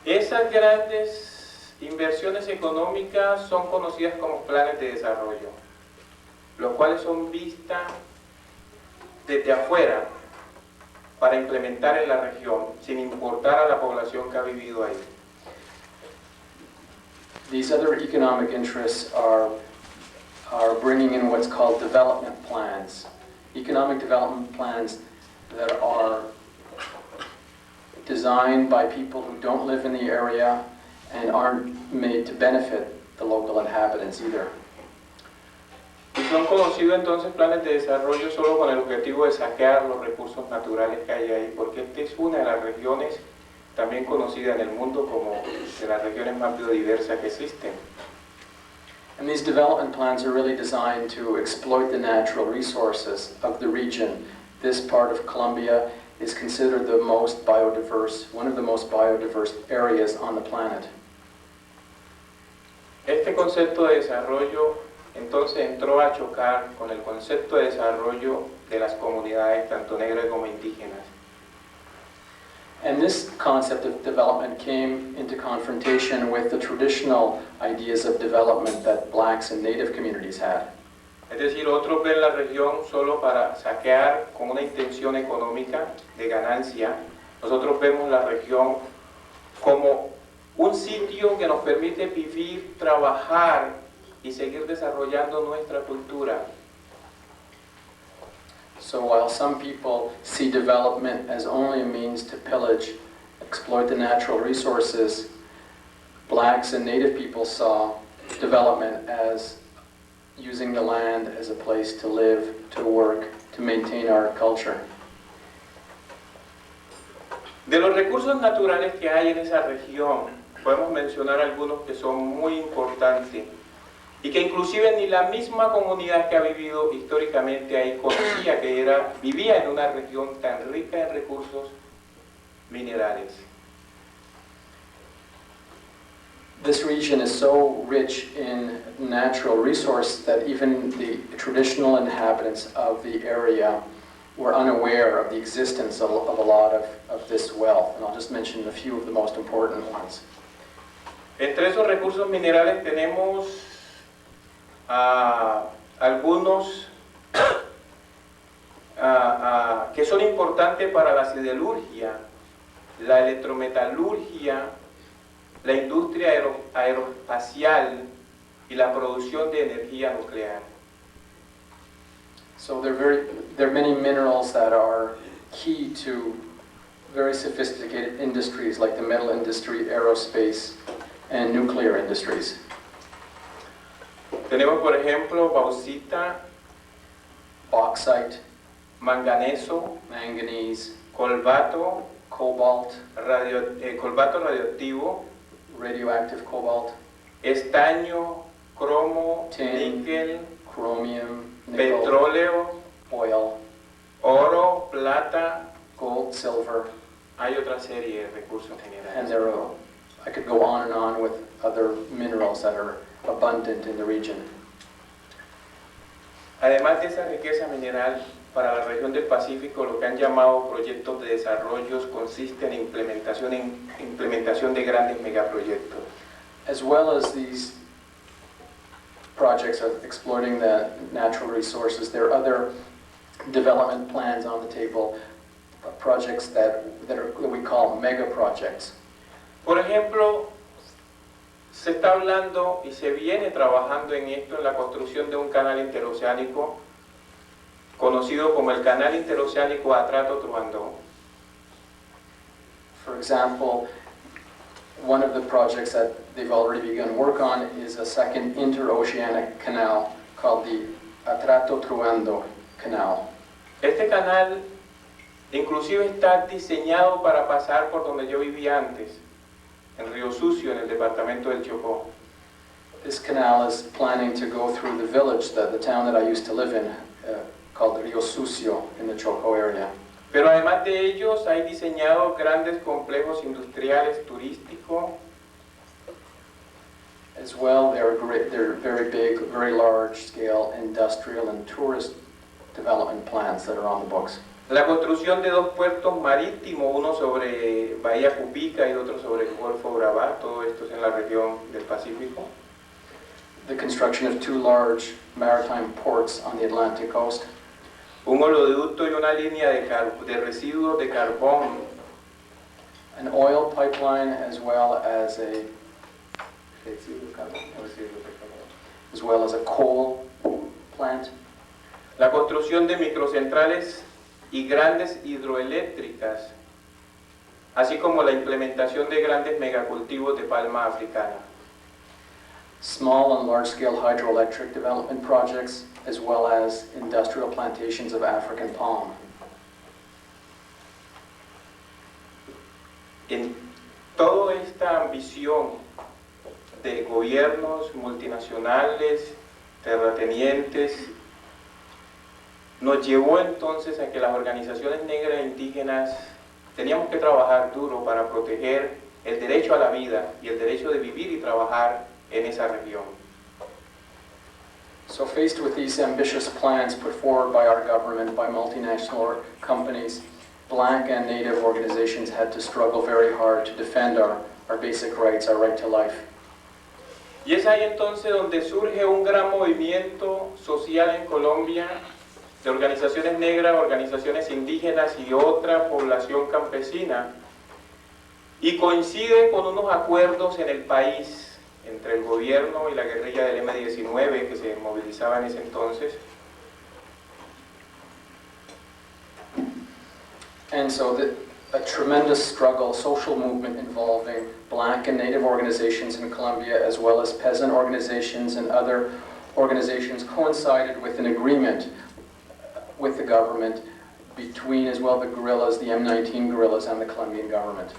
Esas grandes inversiones económicas son conocidas como planes de desarrollo, los cuales son vistas desde afuera para implementar en la región, sin importar a la población que ha vivido ahí. These other economic interests are bringing in what's called development plans. Economic development plans that are designed by people who don't live in the area and aren't made to benefit the local inhabitants either. Y son conocidos entonces planes de desarrollo solo con el objetivo de saquear los recursos naturales que hay ahí, porque esta es una de las regiones también conocida en el mundo como de las regiones más biodiversas que existen. And these development plans are really designed to exploit the natural resources of the region. This part of Colombia is considered the most biodiverse, one of the most biodiverse areas on the planet. Este concepto de desarrollo entonces entró a chocar con el concepto de desarrollo de las comunidades tanto negras como indígenas. And this concept of development came into confrontation with the traditional ideas of development that blacks and native communities had. Es decir, otros ven la región solo para saquear con una intención económica de ganancia. Nosotros vemos la región como un sitio que nos permite vivir, trabajar y seguir desarrollando nuestra cultura. So while some people see development as only a means to pillage, exploit the natural resources, blacks and native people saw development as using the land as a place to live, to work, to maintain our culture. De los recursos naturales que hay en esa región, podemos mencionar algunos que son muy importantes y que inclusive ni la misma comunidad que ha vivido históricamente ahí conocía que vivía en una región tan rica en recursos minerales. This region is so rich in natural resource that even the traditional inhabitants of the area were unaware of the existence of a lot of this wealth. And I'll just mention a few of the most important ones. Entre esos recursos minerales tenemos algunos que son importantes para la siderurgia, la electrometalurgia, la industria aeroespacial y la producción de energía nuclear. So there are many minerals that are key to very sophisticated industries like the metal industry, aerospace, and nuclear industries. Tenemos, por ejemplo, bauxita, Bauxite, manganeso, manganese, colbato, cobalt, colbato radioactivo, radioactive cobalt, estaño, cromo, tin, níquel, chromium, nickel, petróleo, oil, oro, plata. gold, silver, Hay otra serie de recursos and minerales. I could go on and on with other minerals that are abundant in the region. Además de esa riqueza mineral, para la región del Pacífico lo que han llamado proyectos de desarrollo consiste en implementación de grandes megaproyectos. As well as these projects of exploiting the natural resources, there are other development plans on the table, projects that we call mega projects. Por ejemplo, se está hablando y se viene trabajando en esto, en la construcción de un canal interoceánico conocido como el Canal Interoceánico Atrato-Truandó. For example, one of the projects that they've already begun work on is a second interoceanic canal called the Atrato-Truando Canal. Este canal inclusive está diseñado para pasar por donde yo vivía antes, en Río Sucio, en el departamento del Chocó. This canal is planning to go through the village, the town that I used to live in, called Río Sucio in the Chocó area. Pero además de ellos hay diseñados grandes complejos industriales turísticos. As well, they're very big, very large-scale industrial and tourist development plans that are on the books. La construcción de dos puertos marítimos, uno sobre Bahía Cupica y otro sobre el Golfo Urabá, todo esto es en la región del Pacífico. The construction of two large maritime ports on the Atlantic coast. Un oleoducto y una línea de residuos de carbón. An oil pipeline as well as a coal plant. La construcción de microcentrales y grandes hidroeléctricas, así como la implementación de grandes megacultivos de palma africana. Small and large-scale hydroelectric development projects, as well as industrial plantations of African palm. En toda esta ambición de gobiernos multinacionales, terratenientes, nos llevó entonces a que las organizaciones negras e indígenas teníamos que trabajar duro para proteger el derecho a la vida y el derecho de vivir y trabajar en esa región. So faced with these ambitious plans put forward by our government, by multinational companies, Black and Native organizations had to struggle very hard to defend our basic rights, our right to life. Y es ahí entonces donde surge un gran movimiento social en Colombia, de organizaciones negras, organizaciones indígenas y otra población campesina, y coincide con unos acuerdos en el país entre el gobierno y la guerrilla del M-19 que se movilizaba en ese entonces. And so a tremendous struggle, social movement involving Black and Native organizations in Colombia, as well as peasant organizations and other organizations, coincided with an agreement with the government between as well the guerrillas, the M-19 guerrillas, and the Colombian government.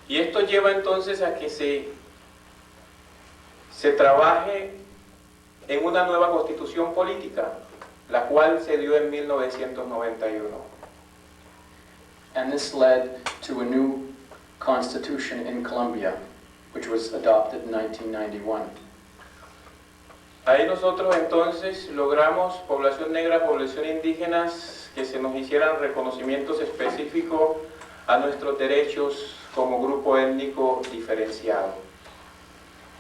Y esto lleva entonces a que se trabaje en una nueva constitución política, la cual se dio en 1991. And this led to a new constitution in Colombia, which was adopted in 1991. Ahí nosotros entonces logramos, población negra, población indígena, que se nos hicieran reconocimientos específicos a nuestros derechos como grupo étnico diferenciado.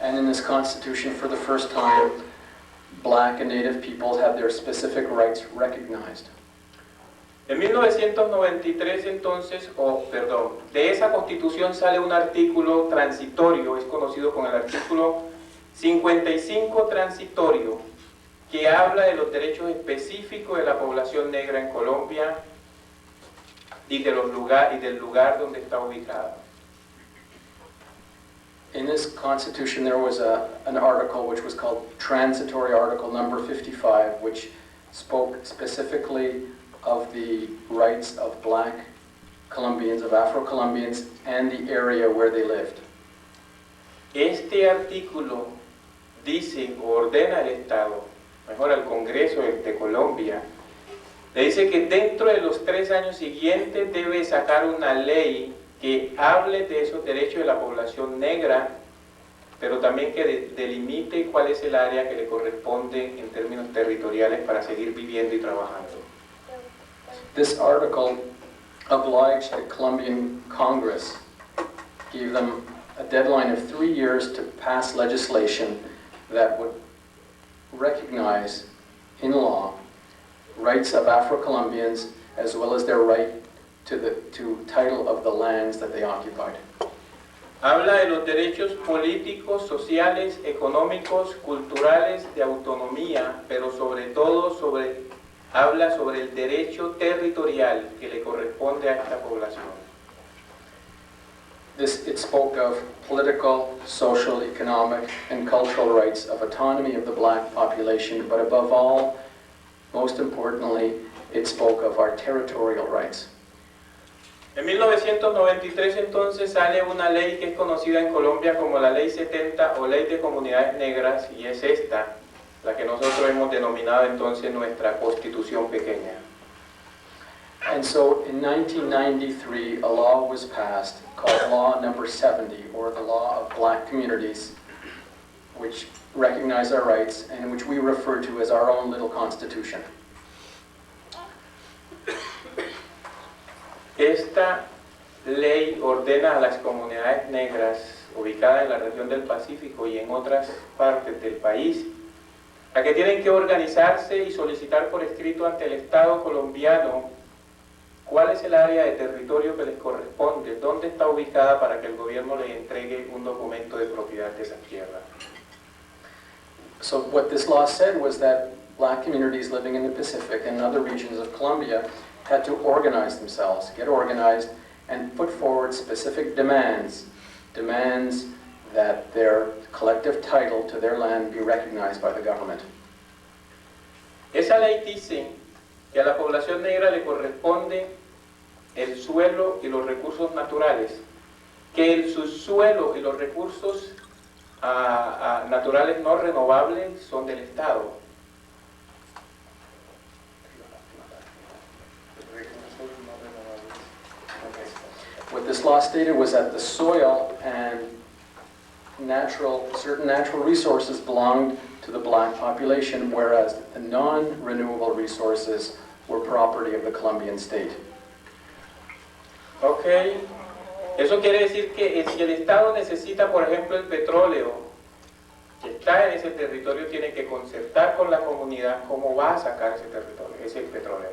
And in this constitution, for the first time, Black and Native peoples had their specific rights recognized. En 1993 entonces, de esa constitución sale un artículo transitorio, es conocido como el artículo 55 transitorio, que habla de los derechos específicos de la población negra en Colombia y del lugar donde está ubicada. In this constitution there was an article which was called Transitory Article number 55, which spoke specifically of the rights of Black Colombians, of Afro-Colombians, and the area where they lived. Este artículo dice o ordena al Estado, mejor al Congreso de Colombia, le dice que dentro de los 3 años siguientes debe sacar una ley que hable de esos derechos de la población negra, pero también que delimite cuál es el área que le corresponde en términos territoriales para seguir viviendo y trabajando. This article obliged the Colombian Congress, gave them a deadline of 3 years to pass legislation that would recognize in law rights of Afro-Colombians as well as their right to title of the lands that they occupied. Habla de los derechos políticos, sociales, económicos, culturales, de autonomía, pero sobre todo habla sobre el derecho territorial que le corresponde a esta población. It spoke of political, social, economic, and cultural rights of autonomy of the Black population, but above all, most importantly, it spoke of our territorial rights. En 1993 entonces sale una ley que es conocida en Colombia como la Ley 70 o Ley de Comunidades Negras, y es esta la que nosotros hemos denominado entonces nuestra Constitución Pequeña. And so in 1993, a law was passed called Law Number 70, or the Law of Black Communities, which recognized our rights and which we refer to as our own little constitution. esta ley ordena a las comunidades negras ubicadas en la región del Pacífico y en otras partes del país a que tienen que organizarse y solicitar por escrito ante el Estado colombiano cuál es el área de territorio que les corresponde, dónde está ubicada para que el gobierno les entregue un documento de propiedad de esa tierra. So what this law said was that black communities living in the Pacific and other regions of Colombia had to organize themselves, get organized, and put forward specific demands that their collective title to their land be recognized by the government. Esa ley dice que a la población negra le corresponde el suelo y los recursos naturales, que el subsuelo y los recursos naturales no renovables son del Estado. What this law stated was that the soil and certain natural resources belonged to the black population, whereas the non-renewable resources were property of the Colombian state. Ok, eso quiere decir que si el Estado necesita, por ejemplo, el petróleo que está en ese territorio, tiene que concertar con la comunidad cómo va a sacar ese territorio, ese petróleo.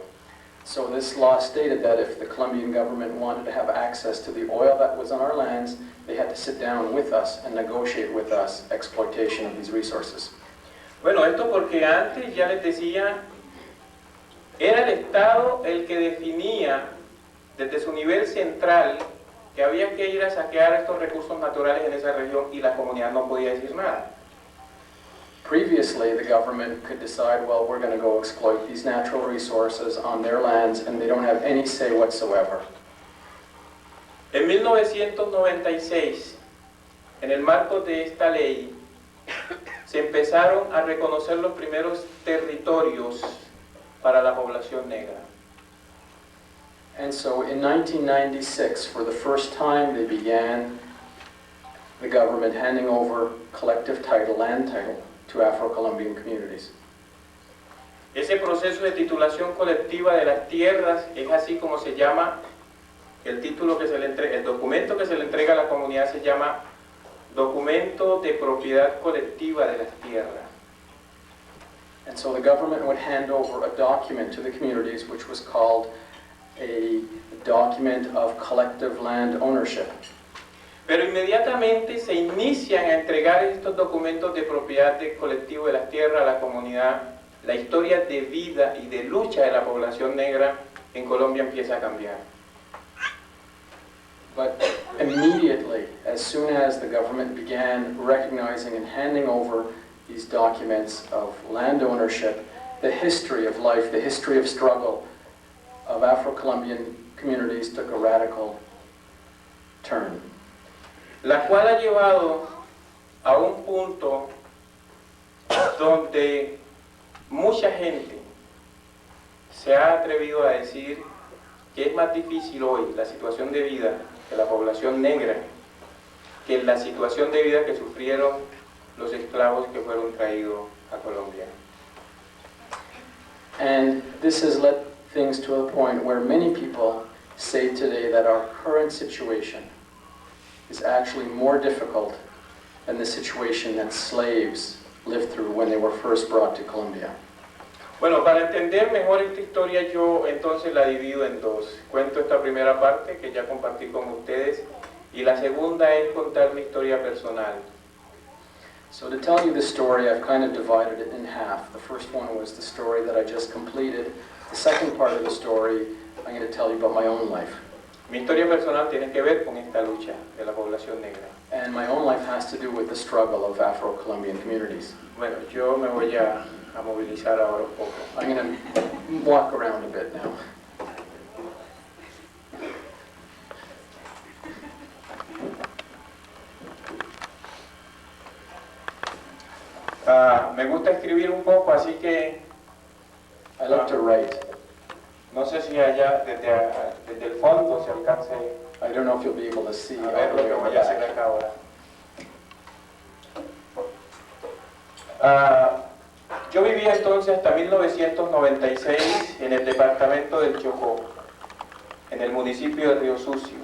So this law stated that if the Colombian government wanted to have access to the oil that was on our lands, they had to sit down with us and negotiate with us exploitation of these resources. Bueno, esto porque antes, ya les decía, era el Estado el que definía desde su nivel central que había que ir a saquear estos recursos naturales en esa región y la comunidad no podía decir nada. Previously, the government could decide, well, we're going to go exploit these natural resources on their lands, and they don't have any say whatsoever. En 1996, en el marco de esta ley, se empezaron a reconocer los primeros territorios para la población negra. And so in 1996, for the first time, they began the government handing over collective title, land title, to Afro-Colombian communities. Ese proceso de titulación colectiva de las tierras es así como se llama el título que se le entrega, el documento que se le entrega a la comunidad se llama Documento de Propiedad Colectiva de las Tierras. And so the government would hand over a document to the communities which was called a document of collective land ownership. Pero inmediatamente se inician a entregar estos documentos de propiedad colectivo de las tierras a la comunidad. La historia de vida y de lucha de la población negra en Colombia empieza a cambiar. But immediately, as soon as the government began recognizing and handing over these documents of land ownership, the history of life, the history of struggle of Afro-Colombian communities took a radical turn. La cual ha llevado a un punto donde mucha gente se ha atrevido a decir que es más difícil hoy la situación de vida de la población negra que la situación de vida que sufrieron los esclavos que fueron traídos a Colombia. And this has led things to a point where many people say today that our current situation is actually more difficult than the situation that slaves lived through when they were first brought to Colombia. Bueno, para entender mejor esta historia yo entonces la divido en dos. Cuento esta primera parte que ya compartí con ustedes y la segunda es contar mi historia personal. So to tell you the story, I've kind of divided it in half. The first one was the story that I just completed. The second part of the story, I'm going to tell you about my own life. Mi historia personal tiene que ver con esta lucha de la población negra. And my own life has to do with the struggle of Afro-Colombian communities. Bueno, yo me voy a movilizar ahora un poco. I'm going to walk around a bit now. Me gusta escribir un poco, así que I love to write. no sé si allá desde el fondo se alcance I don't know if you'll be able to see a all ver the lo way que over voy a hacer back. acá ahora. Yo vivía entonces hasta 1996 en el departamento del Chocó. en el municipio de Río Sucio.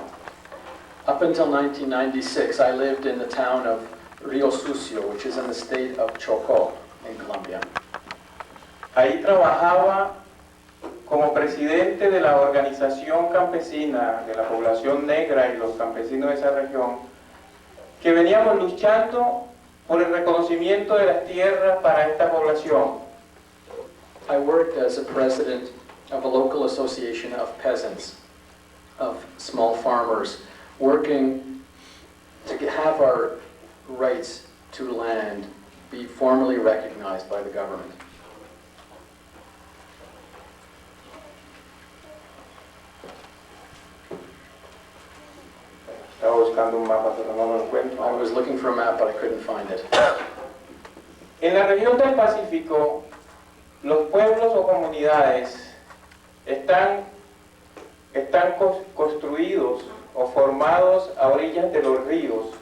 Up until 1996, I lived in the town of Río Sucio, which is in the state of Chocó, in Colombia. Ahí trabajaba como presidente de la organización campesina de la población negra y los campesinos de esa región, que veníamos luchando por el reconocimiento de las tierras para esta población. I worked as a president of a local association of peasants, of small farmers, working to have our rights to land be formally recognized by the government. Estaba buscando un mapa, pero no lo encuentro. I was looking for a map, but I couldn't find it. En la región del Pacífico, los pueblos o comunidades están construidos o formados a orillas de los ríos.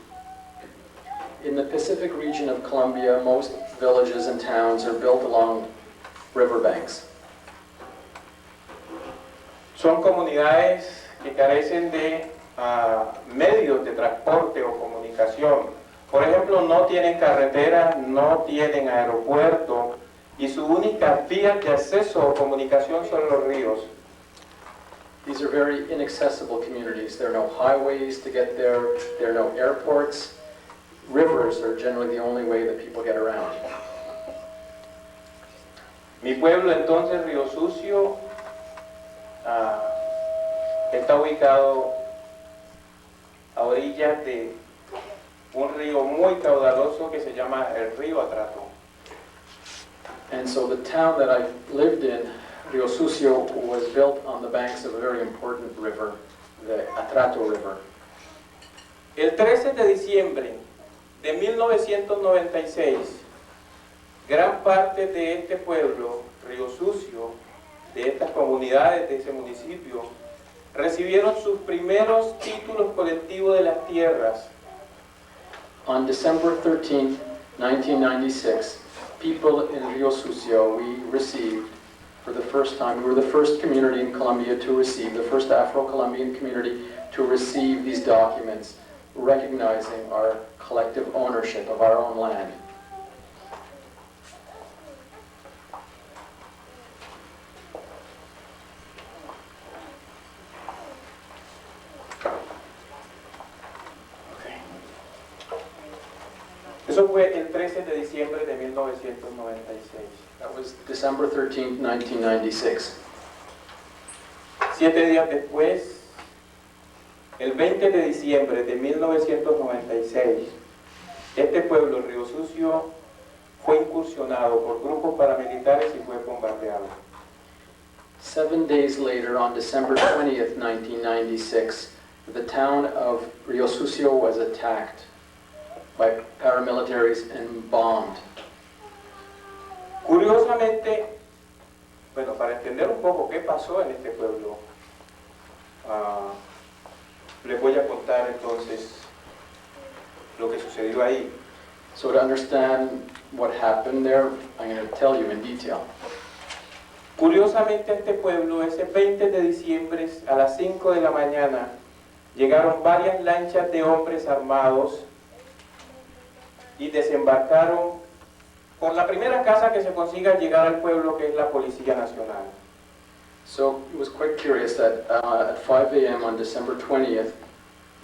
In the Pacific region of Colombia, most villages and towns are built along riverbanks. Son comunidades que carecen de medios de transporte o comunicación. Por ejemplo, no tienen carreteras, no tienen aeropuerto y su única vía de acceso o comunicación son los ríos. These are very inaccessible communities. There are no highways to get there. There are no airports. Rivers are generally the only way that people get around. Mi pueblo entonces, Río Sucio, está ubicado a orillas de un río muy caudaloso que se llama el río Atrato. And so the town that I lived in, Río Sucio, was built on the banks of a very important river, the Atrato River. El 13 de diciembre de 1996, gran parte de este pueblo, Río Sucio, de estas comunidades de ese municipio, recibieron sus primeros títulos colectivos de las tierras. On December 13, 1996, people in Río Sucio, we received for the first time, we were the first community in Colombia to receive, the first Afro-Colombian community to receive these documents, recognizing our collective ownership of our own land. Eso fue el 13 de diciembre de 1996. That was December 13, 1996. 7 días después, el 20 de diciembre de 1996, este pueblo, Río Sucio, fue incursionado por grupos paramilitares y fue bombardeado. 7 days later, on December 20th, 1996, the town of Río Sucio was attacked by paramilitaries and bombed. Curiosamente, bueno, para entender un poco qué pasó en este pueblo, les voy a contar entonces lo que sucedió ahí. So to understand what happened there, I'm going to tell you in detail. Curiosamente a este pueblo, ese 20 de diciembre a las 5 de la mañana, llegaron varias lanchas de hombres armados y desembarcaron por la primera casa que se consiga llegar al pueblo, que es la Policía Nacional. So it was quite curious that at 5 a.m. on December 20th,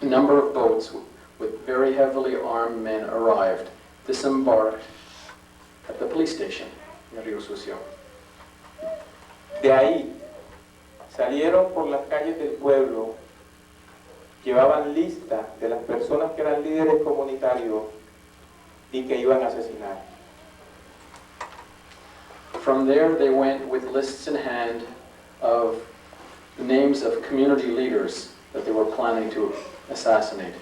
a number of boats with very heavily armed men arrived, disembarked at the police station in Río Sucio. De ahí salieron por las calles del pueblo, llevaban lista de las personas que eran líderes comunitarios y que iban a asesinar. From there, they went with lists in hand of the names of community leaders that they were planning to assassinate.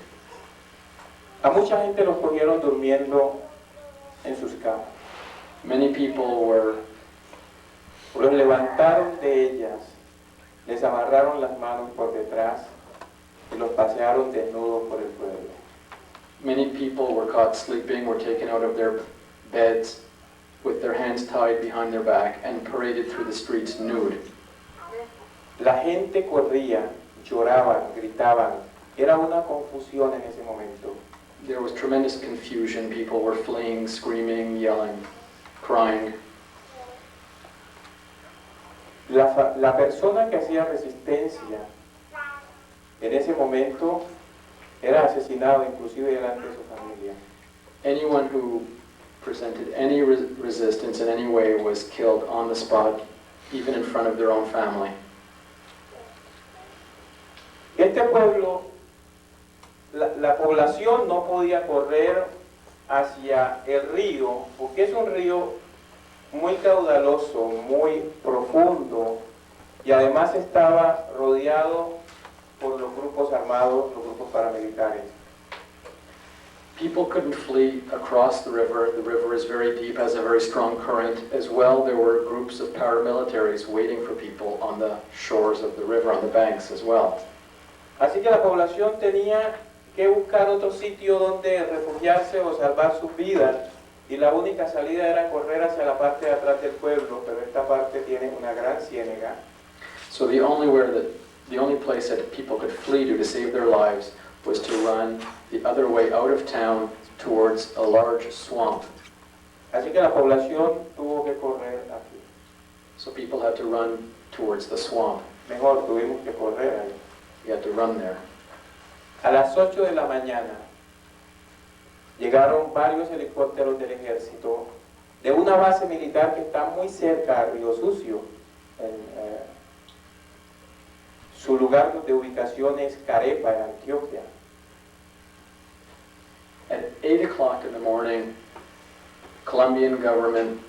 A mucha gente los cogieron durmiendo en sus camas. Many people Los levantaron de ellas, les amarraron las manos por detrás y los pasearon desnudos por el pueblo. Many people were caught sleeping, were taken out of their beds with their hands tied behind their back and paraded through the streets nude. La gente corría lloraban, gritaban. Era una confusión en ese momento. There was tremendous confusion. People were fleeing, screaming, yelling, crying. La persona que hacía resistencia en ese momento era asesinado inclusive delante de su familia. Anyone who presented any resistance in any way was killed on the spot, even in front of their own family. Este pueblo, la población no podía correr hacia el río, porque es un río muy caudaloso, muy profundo, y además estaba rodeado por los grupos armados, los grupos paramilitares. People couldn't flee across the river. The river is very deep, has a very strong current. As well, there were groups of paramilitaries waiting for people on the shores of the river, on the banks as well. Así que la población tenía que buscar otro sitio donde refugiarse o salvar sus vidas, y la única salida era correr hacia la parte de atrás del pueblo, pero esta parte tiene una gran ciénaga. So the only place that people could flee to save their lives was to run the other way out of town towards a large swamp. Así que la población tuvo que correr aquí. So people had to run towards the swamp. Mejor tuvimos que correr ahí. You had to run there. A las 8 de la mañana llegaron varios helicópteros del ejército de una base militar que está muy cerca a Río Sucio. Su lugar de ubicación es Carepa, en Antioquia. At 8 o'clock in the morning, Colombian government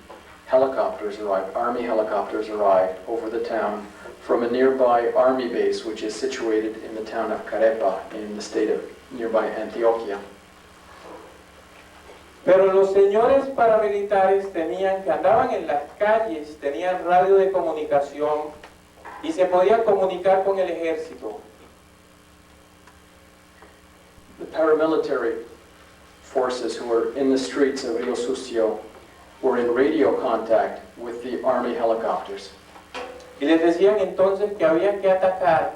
helicopters arrived, army helicopters arrived over the town from a nearby army base which is situated in the town of Carepa in the state of nearby Antioquia. Pero los señores paramilitares andaban en las calles, tenían radio de comunicación y se podían comunicar con el ejército. The paramilitary forces who were in the streets of Rio Sucio were in radio contact with the army helicopters. Y les decían entonces que había que atacar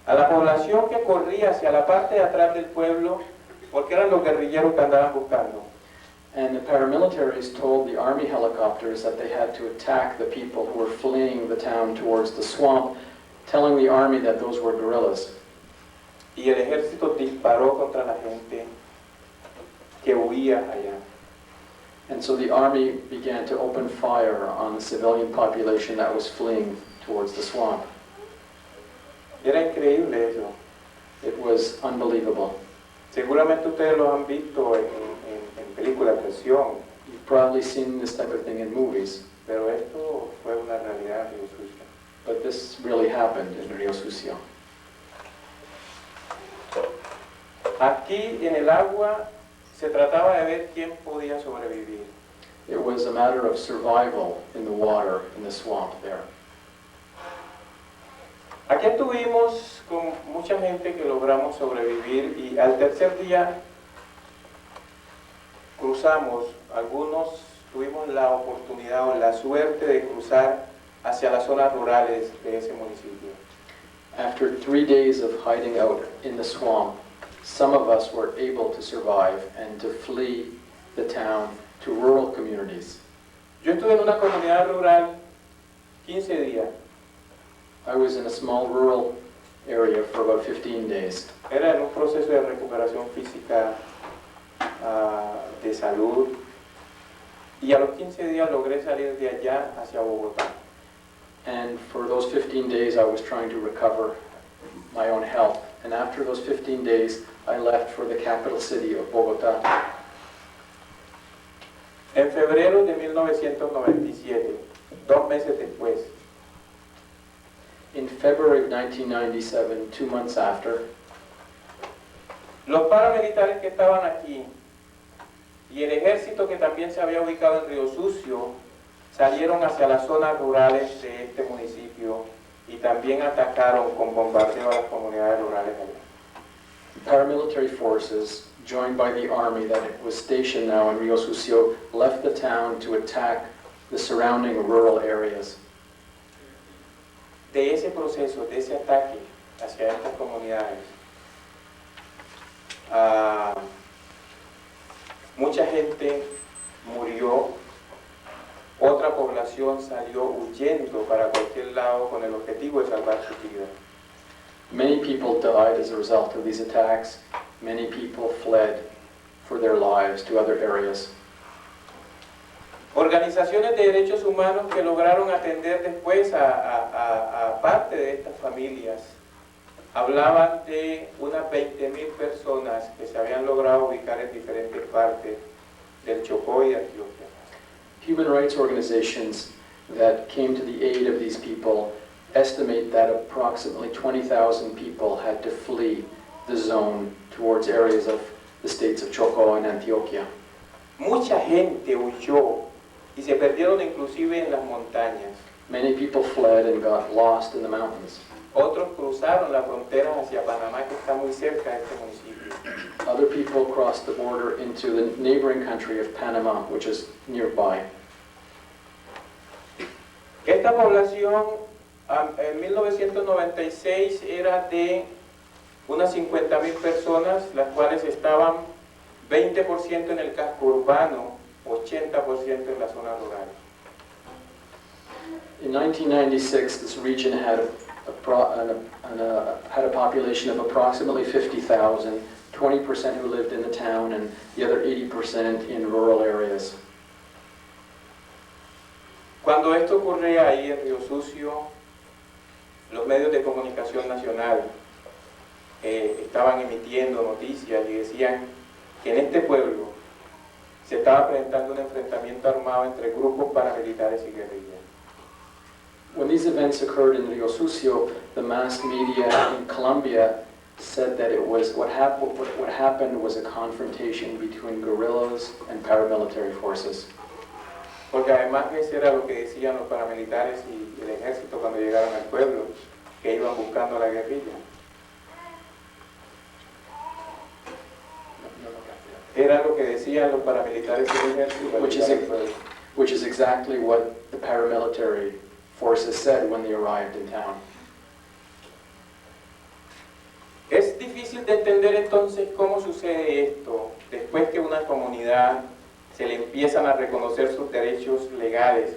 a la población que corría hacia la parte de atrás del pueblo, porque eran los guerrilleros que andaban buscando. And the paramilitaries told the army helicopters that they had to attack the people who were fleeing the town towards the swamp, telling the army that those were guerrillas. Y el ejército disparó contra la gente que huía allá. And so the army began to open fire on the civilian population that was fleeing towards the swamp. Era increíble eso. It was unbelievable. Seguramente ustedes lo han visto en películas de acción, You've probably seen this type of thing in movies, pero esto fue una realidad en Río Sucio. but this really happened in Rio Sucio. Aquí en el agua se trataba de ver quién podía sobrevivir. It was a matter of survival in the water, in the swamp there. Aquí estuvimos con mucha gente que logramos sobrevivir, y al tercer día cruzamos, algunos tuvimos la oportunidad o la suerte de cruzar hacia las zonas rurales de ese municipio. After 3 days of hiding out in the swamp, some of us were able to survive and to flee the town to rural communities. Yo estuve en una comunidad rural 15 días. I was in a small rural area for about 15 days. Era en un proceso de recuperación física, de salud, y a los 15 días logré salir de allá hacia Bogotá. And for those 15 days, I was trying to recover my own health. And after those 15 days, I left for the capital city of Bogotá. En febrero de 1997, 2 meses después, In February of 1997, 2 months after, los paramilitares que estaban aquí y el ejército que también se había ubicado en Río Sucio salieron hacia las zonas rurales de este municipio y también atacaron con bombardeo a las comunidades rurales allá. paramilitary forces, joined by the army that was stationed now in Rio Sucio, left the town to attack the surrounding rural areas. De ese proceso, de ese ataque, hacia estas comunidades. Ah, mucha gente murió, otra población salió huyendo para cualquier lado con el objetivo de salvar su vida. Many people died as a result of these attacks. Many people fled for their lives to other areas. Organizaciones de derechos humanos que lograron atender después a parte de estas familias hablaban de unas 20.000 personas que se habían logrado ubicar en diferentes partes del Chocó y de Antioquia. Human rights organizations that came to the aid of these people estimate that approximately 20,000 people had to flee the zone towards areas of the states of Chocó and Antioquia. Mucha gente huyó y se perdieron inclusive en las montañas. Many people fled and got lost in the mountains. Otros cruzaron la frontera hacia Panamá, que está muy cerca de este municipio. Other people crossed the border into the neighboring country of Panama, which is nearby. Esta población en 1996 era de unas 50.000 personas, las cuales estaban 20% en el casco urbano, 80% en la zona rural. In 1996, this region had had a population of approximately 50,000, 20% who lived in the town and the other 80% in rural areas. Cuando esto ocurría ahí en Río Sucio, los medios de comunicación nacional estaban emitiendo noticias y decían que en este pueblo se estaba presentando un enfrentamiento armado entre grupos paramilitares y guerrillas. When these events occurred in Rio Sucio, the mass media in Colombia said that it was what happened was a confrontation between guerrillas and paramilitary forces. Porque además eso era lo que decían los paramilitares y el ejército cuando llegaron al pueblo, que iban buscando a la guerrilla. Era lo que decían los paramilitares y el ejército. Which is exactly what the paramilitary forces said when they arrived in town. Es difícil de entender entonces cómo sucede esto después que una comunidad se le empiezan a reconocer sus derechos legales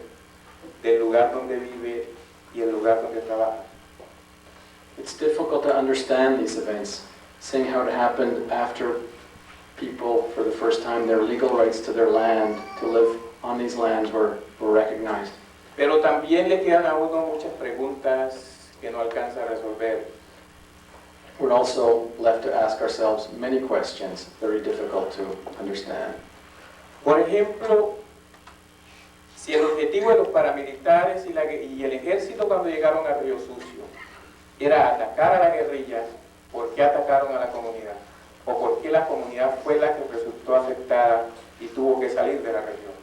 del lugar donde vive y el lugar donde trabaja. It's difficult to understand these events, seeing how it happened after people, for the first time, their legal rights to their land, to live on these lands were recognized. Pero también le quedan a uno muchas preguntas que no alcanza a resolver. We're also left to ask ourselves many questions, very difficult to understand. Por ejemplo, si el objetivo de los paramilitares y el ejército cuando llegaron a Río Sucio era atacar a la guerrilla, ¿por qué atacaron a la comunidad? ¿O por qué la comunidad fue la que resultó afectada y tuvo que salir de la región?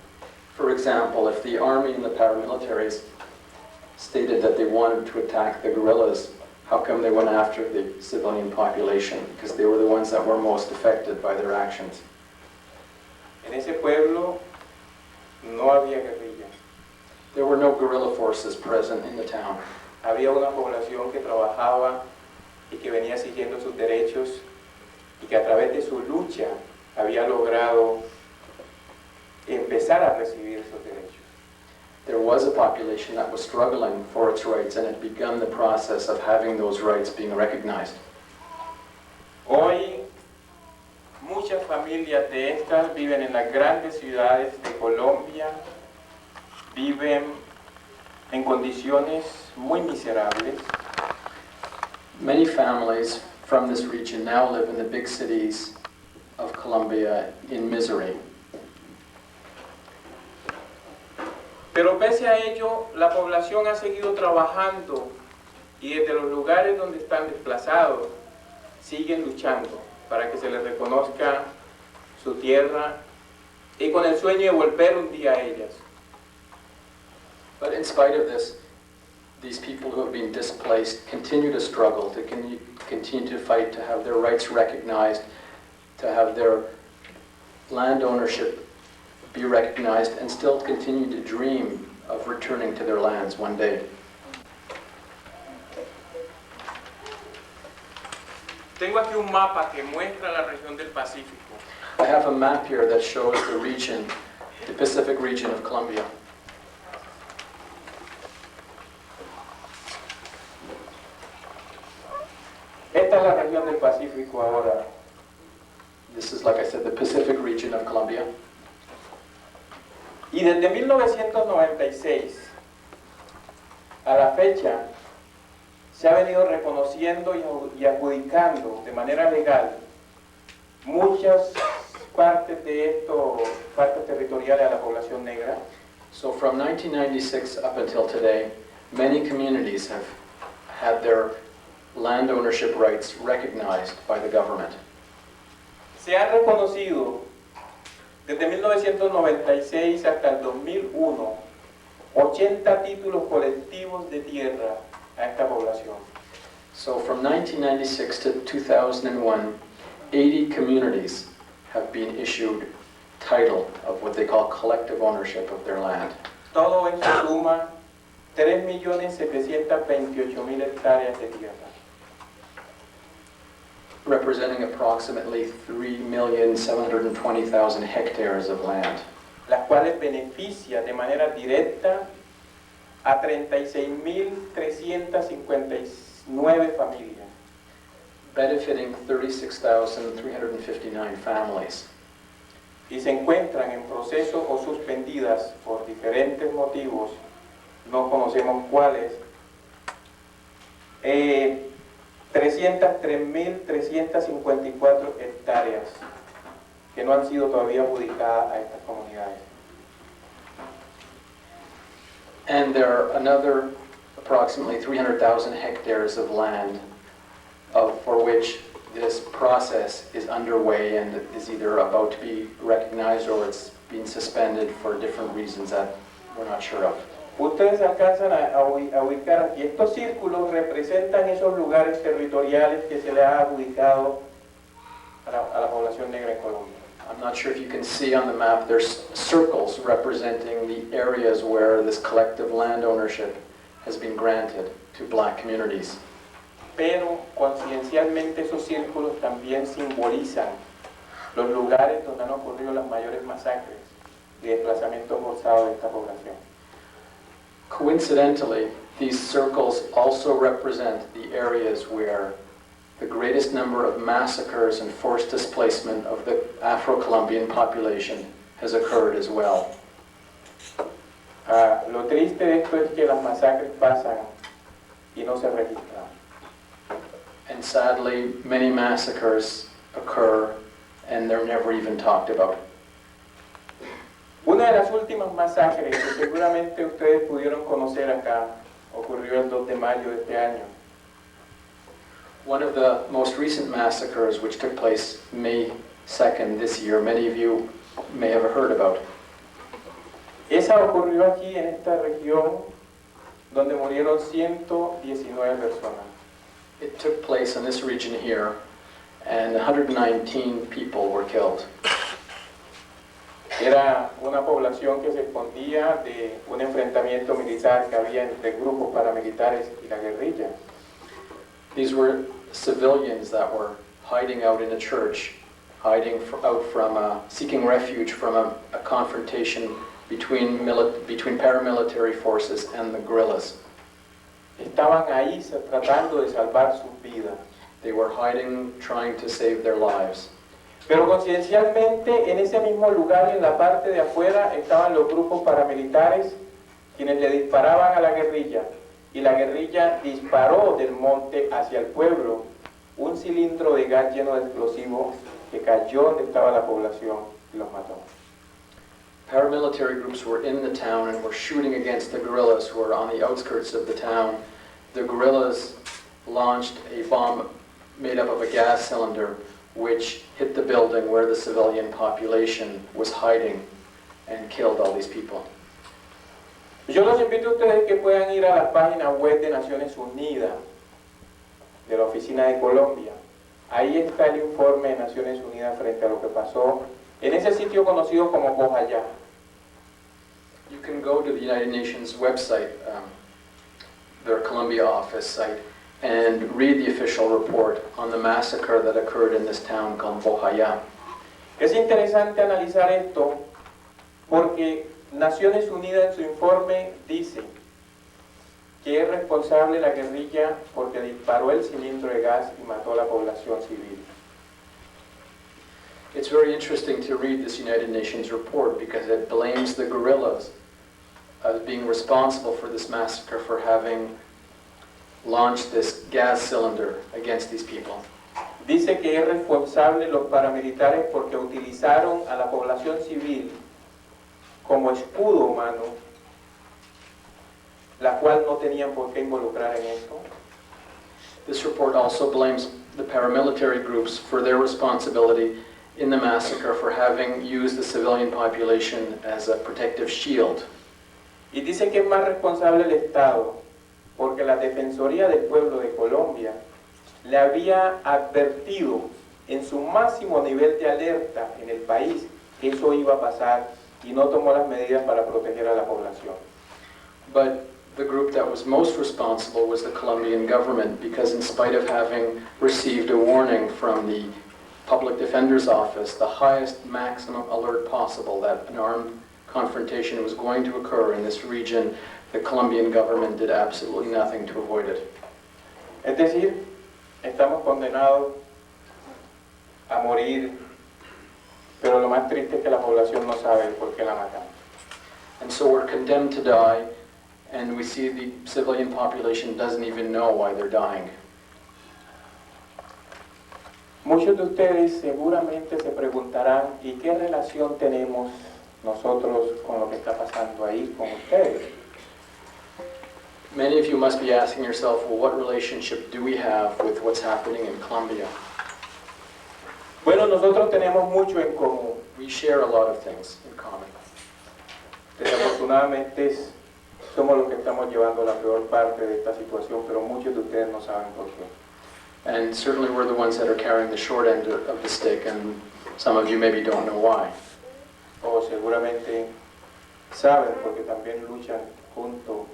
For example, if the army and the paramilitaries stated that they wanted to attack the guerrillas, how come they went after the civilian population? Because they were the ones that were most affected by their actions. En ese pueblo no había guerrilla. There were no guerrilla forces present in the town. Había una población que trabajaba y que venía siguiendo sus derechos y que a través de su lucha había logrado empezar a recibir esos derechos. There was a population that was struggling for its rights and had begun the process of having those rights being recognized. Hoy muchas familias de estas viven en las grandes ciudades de Colombia, viven en condiciones muy miserables. Many families from this region now live in the big cities of Colombia in misery. Pero pese a ello, la población ha seguido trabajando y desde los lugares donde están desplazados siguen luchando para que se les reconozca su tierra y con el sueño de volver un día a ellas. But in spite of this, these people who have been displaced continue to struggle, to continue to fight, to have their rights recognized, to have their land ownership be recognized, and still continue to dream of returning to their lands one day. Tengo aquí un mapa que muestra la región del Pacífico. I have a map here that shows the region, the Pacific region of Colombia. Esta es la región del Pacífico ahora. This is, like I said, the Pacific region of Colombia. Y desde 1996 a la fecha se ha venido reconociendo y adjudicando de manera legal muchas partes de esto, partes territoriales a la población negra. So from 1996 up until today, many communities have had their land ownership rights recognized by the government. Se han reconocido desde 1996 hasta el 2001 80 títulos colectivos de tierra a esta población. So from 1996 to 2001, 80 communities have been issued title of what they call collective ownership of their land. Todo esto suma 3.728.000 hectáreas de tierra, representing approximately 3,720,000 hectares of land, las cuales benefician de manera directa a 36.359 familias. benefiting 36,359 families. Y se encuentran en proceso o suspendidas por diferentes motivos, no conocemos cuáles, 303.354 hectáreas que no han sido todavía adjudicadas a estas comunidades. And there are another approximately 300,000 hectares of land for which this process is underway and is either about to be recognized or it's being suspended for different reasons that we're not sure of. Ustedes alcanzan a ubicar aquí. Estos círculos representan esos lugares territoriales que se le ha adjudicado a la población negra en Colombia. I'm not sure if you can see on the map, there's circles representing the areas where this collective land ownership has been granted to black communities. Pero conciencialmente esos círculos también simbolizan los lugares donde han ocurrido las mayores masacres y desplazamientos forzados de esta población. Coincidentally, these circles also represent the areas where the greatest number of massacres and forced displacement of the Afro-Colombian population has occurred as well. Lo triste de esto es que las masacres pasan y no se registran. And sadly, many massacres occur and they're never even talked about. Una de las últimas masacres que seguramente ustedes pudieron conocer acá ocurrió el 2 de mayo de este año. One of the most recent massacres, which took place May 2nd this year, many of you may have heard about. Esa ocurrió aquí en esta región donde murieron 119 personas. It took place in this region here, and 119 people were killed. Era una población que se escondía de un enfrentamiento militar que había entre grupos paramilitares y la guerrilla. These were civilians that were hiding out in a church, seeking refuge from a confrontation between paramilitary forces and the guerrillas. Estaban ahí tratando de salvar sus vidas. They were hiding, trying to save their lives. Pero conciencialmente en ese mismo lugar, en la parte de afuera, estaban los grupos paramilitares quienes le disparaban a la guerrilla, y la guerrilla disparó del monte hacia el pueblo un cilindro de gas lleno de explosivos que cayó donde estaba la población y los mató. Paramilitary groups were in the town and were shooting against the guerrillas who were on the outskirts of the town. The guerrillas launched a bomb made up of a gas cylinder which hit the building where the civilian population was hiding and killed all these people. Yo los invito a ustedes que puedan ir a la página web de Naciones Unidas, de la Oficina de Colombia. Ahí está el informe de Naciones Unidas frente a lo que pasó en ese sitio conocido como Cojayá. You can go to the United Nations website, their Colombia office site, and read the official report on the massacre that occurred in this town called Bojayá. Es interesante analizar esto porque Naciones Unidas en su informe dice que es responsable la guerrilla porque disparó el cilindro de gas y mató a la población civil. It's very interesting to read this United Nations report because it blames the guerrillas as being responsible for this massacre for having launched this gas cylinder against these people. Dice que es responsable los paramilitares porque utilizaron a la población civil como escudo humano, la cual no tenían por qué involucrar en esto. This report also blames the paramilitary groups for their responsibility in the massacre for having used the civilian population as a protective shield. Y dice que es más responsable el Estado porque la Defensoría del Pueblo de Colombia le había advertido en su máximo nivel de alerta en el país que eso iba a pasar y no tomó las medidas para proteger a la población. But the group that was most responsible was the Colombian government because in spite of having received a warning from the Public Defender's Office, the highest maximum alert possible that an armed confrontation was going to occur in this region, the Colombian government did absolutely nothing to avoid it. Es decir, estamos condenados a morir, pero lo más triste es que la población no sabe el por qué la matan. And so we're condemned to die, and we see the civilian population doesn't even know why they're dying. Muchos de ustedes seguramente se preguntarán, ¿y qué relación tenemos nosotros con lo que está pasando ahí con ustedes? Many of you must be asking yourself, well, what relationship do we have with what's happening in Colombia? Bueno, nosotros tenemos mucho en común. We share a lot of things in common. Desafortunadamente somos los que estamos llevando la peor parte de esta situación, pero muchos de ustedes no saben por qué. And certainly we're the ones that are carrying the short end of the stick, and some of you maybe don't know why. O seguramente saben porque también luchan juntos,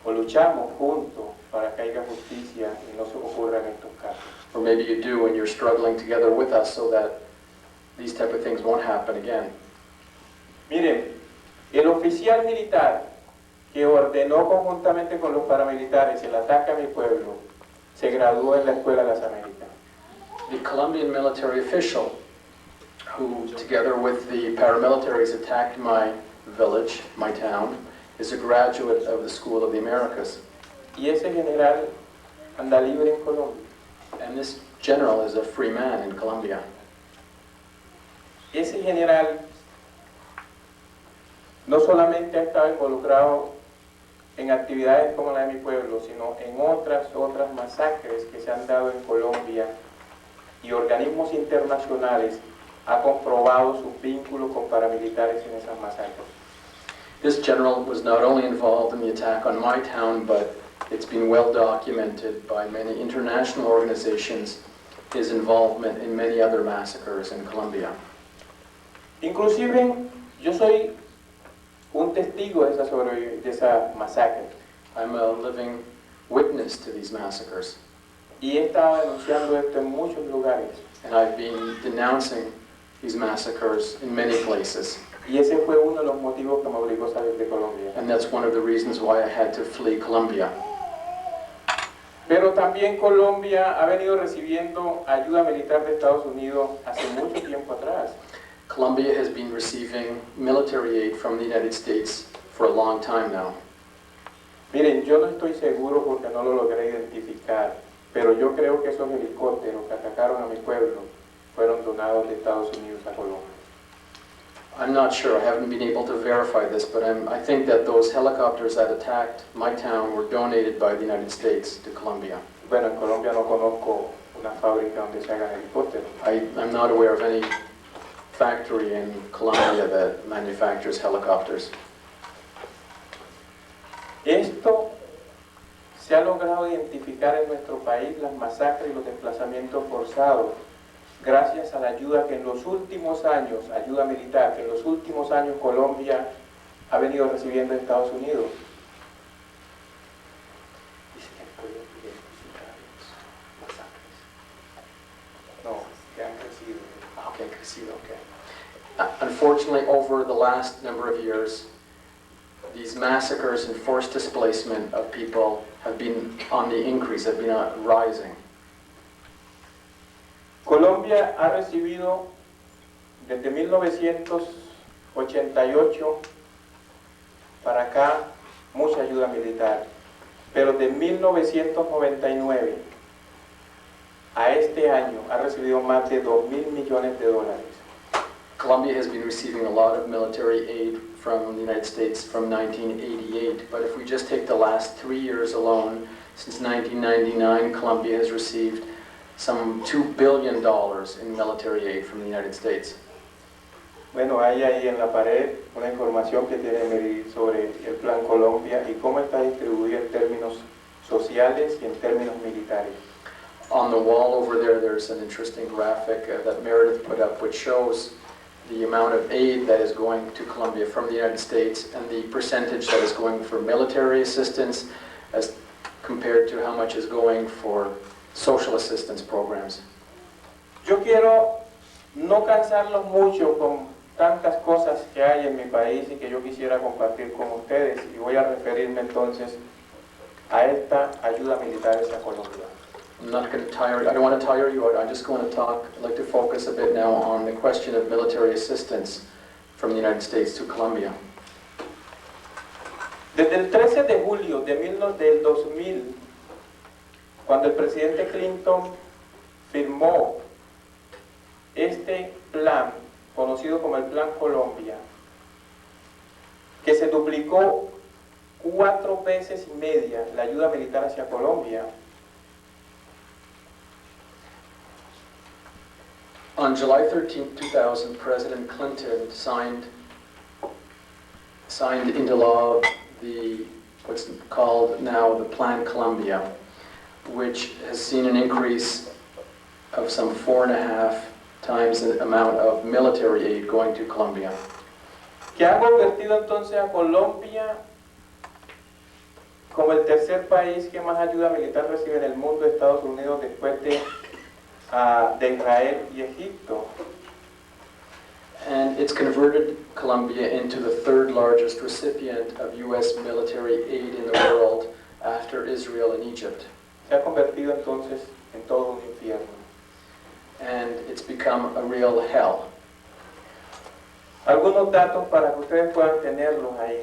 o luchamos juntos para que haya justicia y no se ocurran estos casos. Or maybe you do and you're struggling together with us so that these type of things won't happen again. Miren, el oficial militar que ordenó conjuntamente con los paramilitares el ataque a mi pueblo se graduó en la Escuela de las Américas. The Colombian military official who, together with the paramilitaries, attacked my village, my town, is a graduate of the School of the Americas. Y ese general anda libre en Colombia. And this general is a free man in Colombia. Ese general no solamente ha estado involucrado en actividades como la de mi pueblo, sino en otras masacres que se han dado en Colombia, y organismos internacionales han comprobado sus vínculos con paramilitares en esas masacres. This general was not only involved in the attack on my town, but it's been well documented by many international organizations, his involvement in many other massacres in Colombia. Inclusive, yo soy un testigo de esa masacre. I'm a living witness to these massacres. Y he estado denunciando esto en muchos lugares. And I've been denouncing these massacres in many places. Y ese fue uno de los motivos que me obligó a salir de Colombia. And that's one of the reasons why I had to flee Colombia. Pero también Colombia ha venido recibiendo ayuda militar de Estados Unidos hace mucho tiempo atrás. Colombia has been receiving military aid from the United States for a long time now. Miren, yo no estoy seguro porque no lo logré identificar, pero yo creo que esos helicópteros que atacaron a mi pueblo fueron donados de Estados Unidos a Colombia. I'm not sure, I haven't been able to verify this, but I think that those helicopters that attacked my town were donated by the United States to Colombia. Bueno, en Colombia no conozco una fábrica donde se hagan helicópteros. I'm not aware of any factory in Colombia that manufactures helicopters. Esto se ha logrado identificar en nuestro país, las masacres y los desplazamientos forzados, gracias a la ayuda que en los últimos años, ayuda militar, que en los últimos años Colombia ha venido recibiendo de Estados Unidos. Okay, crecido, okay. Unfortunately, over the last number of years, these massacres and forced displacement of people have been on the increase, have been rising. Colombia ha recibido desde 1988 para acá mucha ayuda militar, pero de 1999 a este año ha recibido más de $2.000 millones. Colombia has been receiving a lot of military aid from the United States from 1988, but if we just take the last 3 years alone, since 1999, Colombia has received some $2 billion in military aid from the United States. Bueno, hay ahí en la pared una información que tiene Mary sobre el Plan Colombia y cómo está distribuido en términos sociales y en términos militares. On the wall over there, there's an interesting graphic that Meredith put up, which shows the amount of aid that is going to Colombia from the United States and the percentage that is going for military assistance as compared to how much is going for social assistance programs. Yo quiero no cansarlos mucho con tantas cosas que hay en mi país y que yo quisiera compartir con ustedes y voy a referirme entonces a esta ayuda militar hacia Colombia. I'm not going to tire, I don't want to tire you out. I'm just going to talk, I'd like to focus a bit now on the question of military assistance from the United States to Colombia. Desde el 13 de julio del 2000, cuando el presidente Clinton firmó este plan, conocido como el Plan Colombia, que se duplicó 4 veces y media la ayuda militar hacia Colombia. On July 13, 2000, President Clinton signed into law what's called now the Plan Colombia, which has seen an increase of some 4.5 times the amount of military aid going to Colombia. Que ha convertido entonces a Colombia como el tercer país que más ayuda militar recibe en el mundo, Estados Unidos, después de Israel y Egipto. And it's converted Colombia into the third largest recipient of U.S. military aid in the world after Israel and Egypt. Se ha convertido entonces en todo un infierno. And it's become a real hell. Algunos datos para que ustedes puedan tenerlos ahí.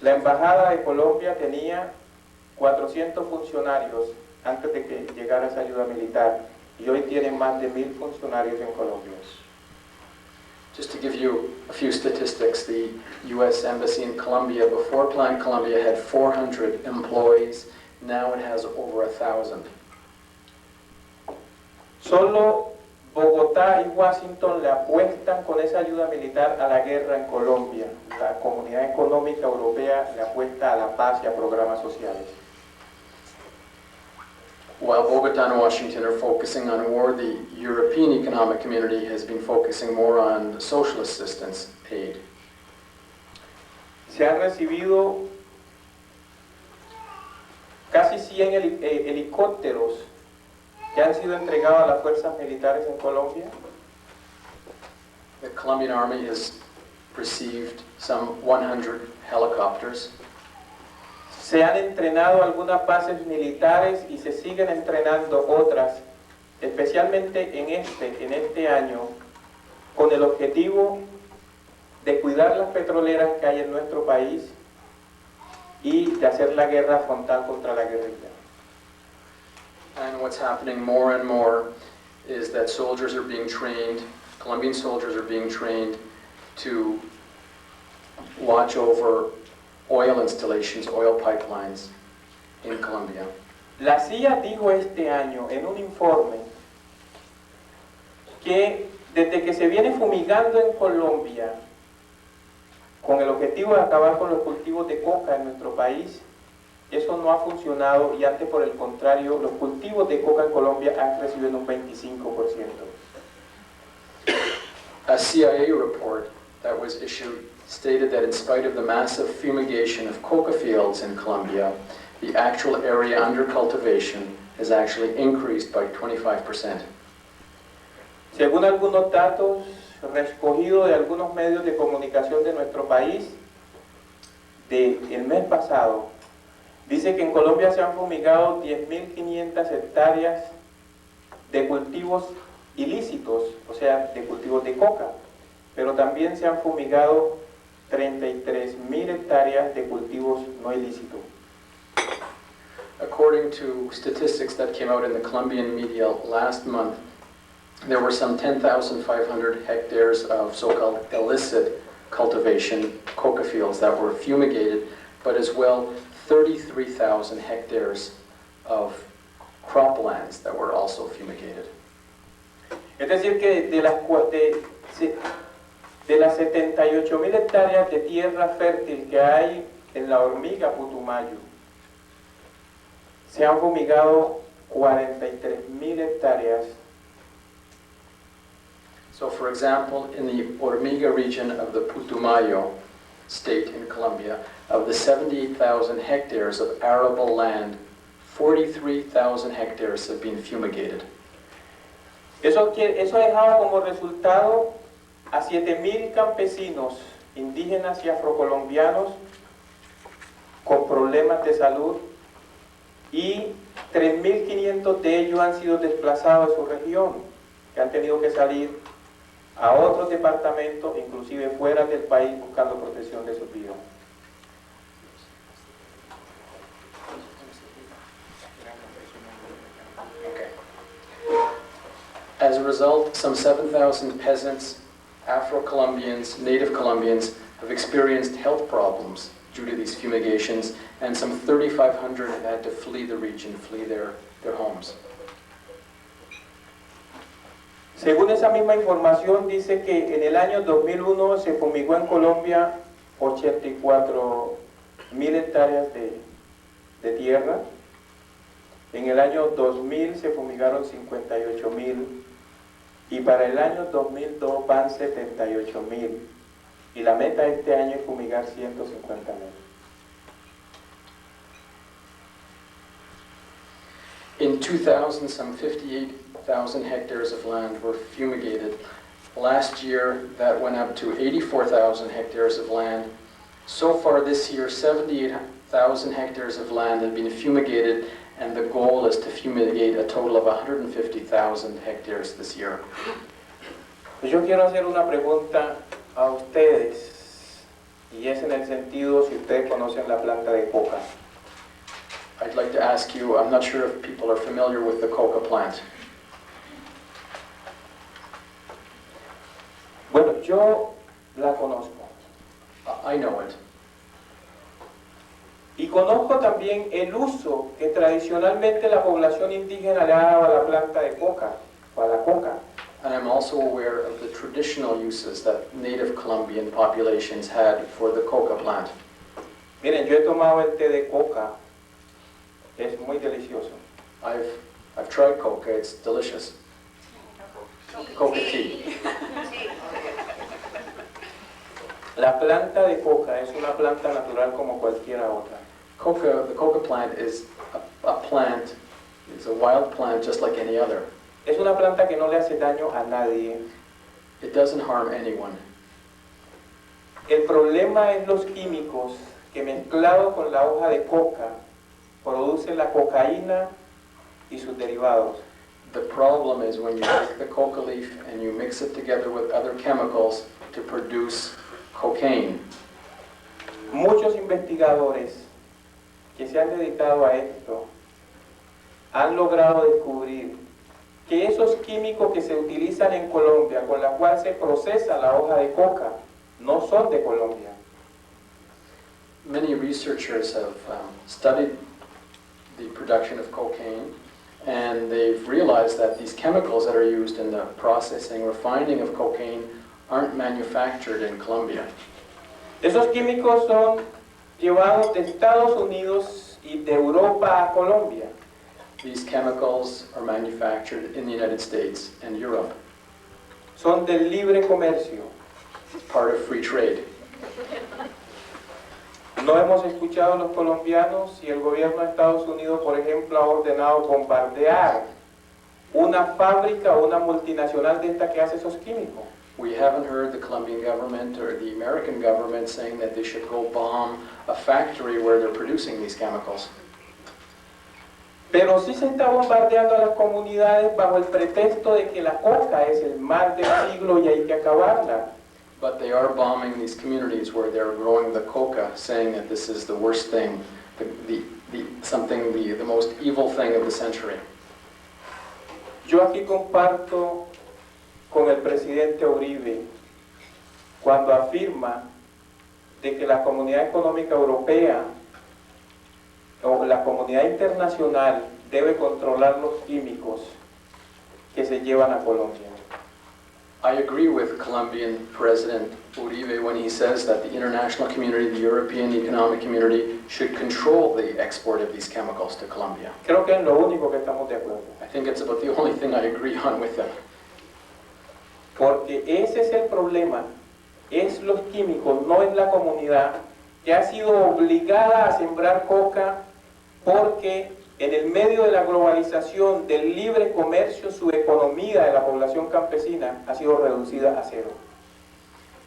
La Embajada de Colombia tenía 400 funcionarios antes de que llegara esa ayuda militar y hoy tienen más de 1.000 funcionarios en Colombia. Just to give you a few statistics, the U.S. Embassy in Colombia, before Plan Colombia, had 400 employees. Now it has over 1,000. Solo Bogotá y Washington le apuestan con esa ayuda militar a la guerra en Colombia. La Comunidad Económica Europea le apuesta a la paz y a programas sociales. While Bogotá and Washington are focusing on war, the European Economic Community has been focusing more on social assistance aid. Se han recibido casi 100 helicópteros que han sido entregados a las fuerzas militares en Colombia. The Colombian Army has received some 100 helicopters. Se han entrenado algunas bases militares y se siguen entrenando otras, especialmente en este año, con el objetivo de cuidar las petroleras que hay en nuestro país y de hacer la guerra frontal contra la guerrilla. And what's happening more and more is that soldiers are being trained, Colombian soldiers are being trained to watch over oil installations, oil pipelines in Colombia. La CIA dijo este año en un informe que desde que se viene fumigando en Colombia con el objetivo de acabar con los cultivos de coca en nuestro país, eso no ha funcionado y antes por el contrario, los cultivos de coca en Colombia han crecido en un 25%. A CIA report that was issued stated that in spite of the massive fumigation of coca fields in Colombia, the actual area under cultivation has actually increased by 25%. Según algunos datos recogidos de algunos medios de comunicación de nuestro país, del mes pasado, dice que en Colombia se han fumigado 10.500 hectáreas de cultivos ilícitos, o sea, de cultivos de coca, pero también se han fumigado 33.000 hectáreas de cultivos no ilícitos. According to statistics that came out in the Colombian media last month, there were some 10,500 hectares of so-called illicit cultivation coca fields that were fumigated, but as well 33,000 hectares of croplands that were also fumigated. Es decir, que de las 78.000 hectáreas de tierra fértil que hay en la hormiga Putumayo, se han fumigado 43.000 hectáreas. So for example, in the Hormiga region of the Putumayo state in Colombia, of the 78,000 hectares of arable land, 43,000 hectares have been fumigated. Eso ha dejado como resultado a 7.000 campesinos indígenas y afrocolombianos con problemas de salud, y 3.500 de ellos han sido desplazados de su región, que han tenido que salir a otros departamentos, inclusive fuera del país, buscando protección de sus vidas. Okay. As a result, some 7,000 peasants, Afro-Colombians, native Colombians have experienced health problems due to these fumigations, and some 3,500 have had to flee the region, flee their homes. Según esa misma información, dice que en el año 2001 se fumigó en Colombia 84.000 hectáreas de tierra. En el año 2000 se fumigaron 58.000, y para el año 2002 van 78.000, y la meta de este año es fumigar 150.000. In 2000, some 58,000 hectares of land were fumigated. Last year, that went up to 84,000 hectares of land. So far this year, 78,000 hectares of land have been fumigated, and the goal is to fumigate a total of 150,000 hectares this year. Yo quiero hacer una pregunta a ustedes, y es en el sentido si ustedes conocen la planta de coca. I'd like to ask you, I'm not sure if people are familiar with the coca plant. Bueno, yo la conozco. I know it. Y conozco también el uso que tradicionalmente la población indígena le ha dado a la planta de coca, o a la coca. And I'm also aware of the traditional uses that native Colombian populations had for the coca plant. Miren, yo he tomado el té de coca, es muy delicioso. I've tried coca, it's delicious. Coca tea. La planta de coca es una planta natural como cualquiera otra. The coca plant is a plant, it's a wild plant just like any other. Es una planta que no le hace daño a nadie. It doesn't harm anyone. El problema es los químicos que mezclados con la hoja de coca producen la cocaína y sus derivados. The problem is when you take the coca leaf and you mix it together with other chemicals to produce cocaine. Muchos investigadores que se han dedicado a esto han logrado descubrir que esos químicos que se utilizan en Colombia, con la cual se procesa la hoja de coca, no son de Colombia. Many researchers have studied the production of cocaine, and they've realized that these chemicals that are used in the processing, refining of cocaine aren't manufactured in Colombia. Esos químicos son llevados de Estados Unidos y de Europa a Colombia. These chemicals are manufactured in the United States and Europe. Son del libre comercio. Part of free trade. No hemos escuchado a los colombianos si el gobierno de Estados Unidos, por ejemplo, ha ordenado bombardear una fábrica o una multinacional de esta que hace esos químicos. We haven't heard the Colombian government or the American government saying that they should go bomb a factory where they're producing these chemicals. Pero sí se está bombardeando a las comunidades bajo el pretexto de que la coca es el mal del siglo y hay que acabarla. But they are bombing these communities where they're growing the coca, saying that this is the worst thing, the most evil thing of the century. Yo aquí comparto con el presidente Uribe cuando afirma de que la Comunidad Económica Europea o la comunidad internacional debe controlar los químicos que se llevan a Colombia. I agree with Colombian President Uribe when he says that the international community, the European Economic Community, should control the export of these chemicals to Colombia. Creo que es lo único que estamos de acuerdo. I think it's about the only thing I agree on with them. Porque ese es el problema, es los químicos, no es la comunidad que ha sido obligada a sembrar coca porque en el medio de la globalización, del libre comercio, su economía de la población campesina ha sido reducida a cero.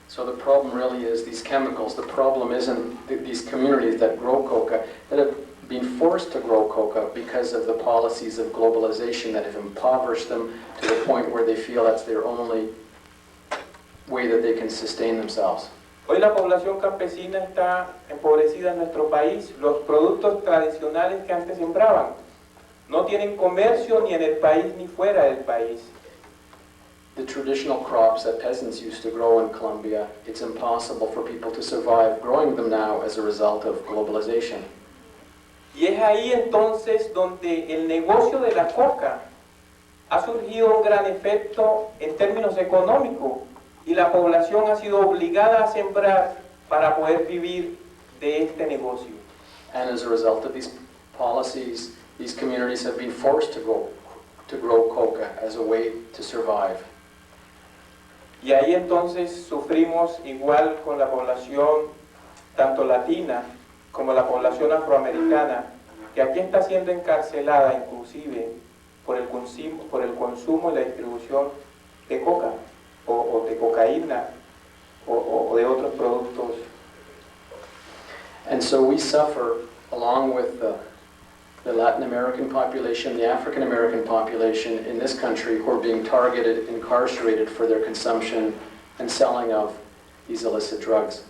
So the problem really is these chemicals. The problem isn't these communities that grow coca, that have been forced to grow coca because of the policies of globalization that have impoverished them to the point where they feel that's their only way that they can sustain themselves. Hoy la población campesina está empobrecida en nuestro país. Los productos tradicionales que antes sembraban no tienen comercio ni en el país ni fuera del país. The traditional crops that peasants used to grow in Colombia, it's impossible for people to survive growing them now as a result of globalization. Y es ahí entonces donde el negocio de la coca ha surgido un gran efecto en términos económicos y la población ha sido obligada a sembrar para poder vivir de este negocio. And as a result of these policies, these communities have been forced to grow coca as a way to survive. Y ahí entonces sufrimos igual con la población tanto latina como la población afroamericana, que aquí está siendo encarcelada inclusive por el consumo y la distribución de coca o de cocaína o de otros productos. And so we suffer along with the Latin American population, the African American population in this country who are being targeted, incarcerated for their consumption and selling of these illicit drugs.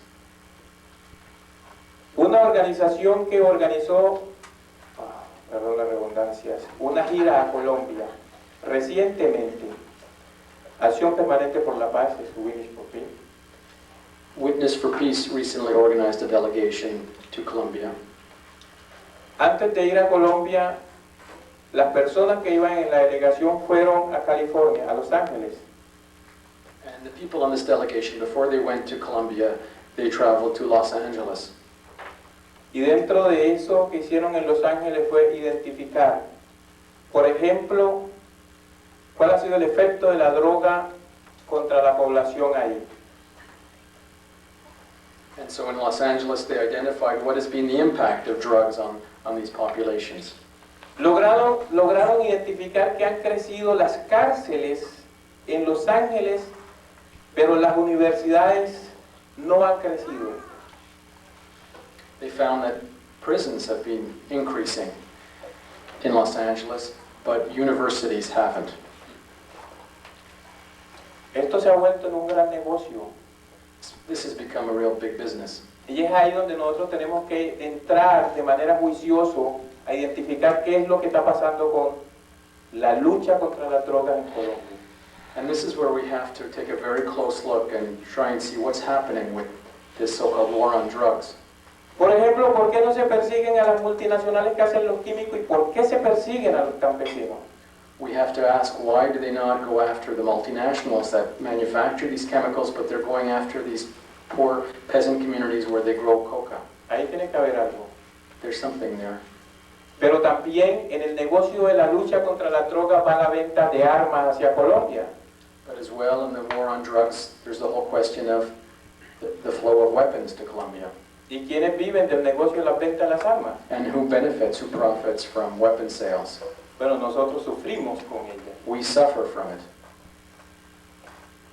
Una organización que organizó, perdón las redundancias, una gira a Colombia recientemente, Acción Permanente por la Paz, es Witness for Peace. Witness for Peace recently organized a delegation to Colombia. Antes de ir a Colombia, las personas que iban en la delegación fueron a California, a Los Ángeles. And the people on this delegation, before they went to Colombia, they traveled to Los Angeles. Y dentro de eso que hicieron en Los Ángeles fue identificar, por ejemplo, cuál ha sido el efecto de la droga contra la población ahí. And so in Los Angeles, they identified what has been the impact of drugs on these populations. Lograron identificar que han crecido las cárceles en Los Ángeles, pero las universidades no han crecido. They found that prisons have been increasing in Los Angeles, but universities haven't. Esto se ha vuelto en un gran negocio. This has become a real big business. Y es ahí donde nosotros tenemos que entrar de manera juiciosa a identificar qué es lo que está pasando con la lucha contra las drogas en Colombia. And this is where we have to take a very close look and try and see what's happening with this so-called war on drugs. Por ejemplo, ¿por qué no se persiguen a las multinacionales que hacen los químicos y por qué se persiguen a los campesinos? We have to ask, why do they not go after the multinationals that manufacture these chemicals, but they're going after these poor peasant communities where they grow coca? Ahí tiene que haber algo. There's something there. Pero también en el negocio de la lucha contra la droga va la venta de armas hacia Colombia. But as well, in the war on drugs, there's the whole question of the flow of weapons to Colombia. ¿Y quiénes viven del negocio de la venta de las armas? And who benefits, who profits from weapon sales? Bueno, nosotros sufrimos con ella. We suffer from it.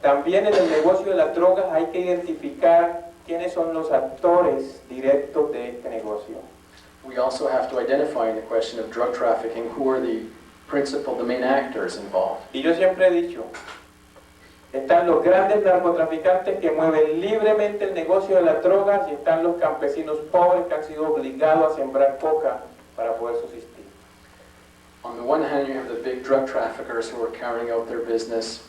También en el negocio de las drogas hay que identificar quiénes son los actores directos de este negocio. We also have to identify in the question of drug trafficking who are the main actors involved. Y yo siempre he dicho, están los grandes narcotraficantes que mueven libremente el negocio de las drogas y están los campesinos pobres que han sido obligados a sembrar coca para poder subsistir. On the one hand, you have the big drug traffickers who are carrying out their business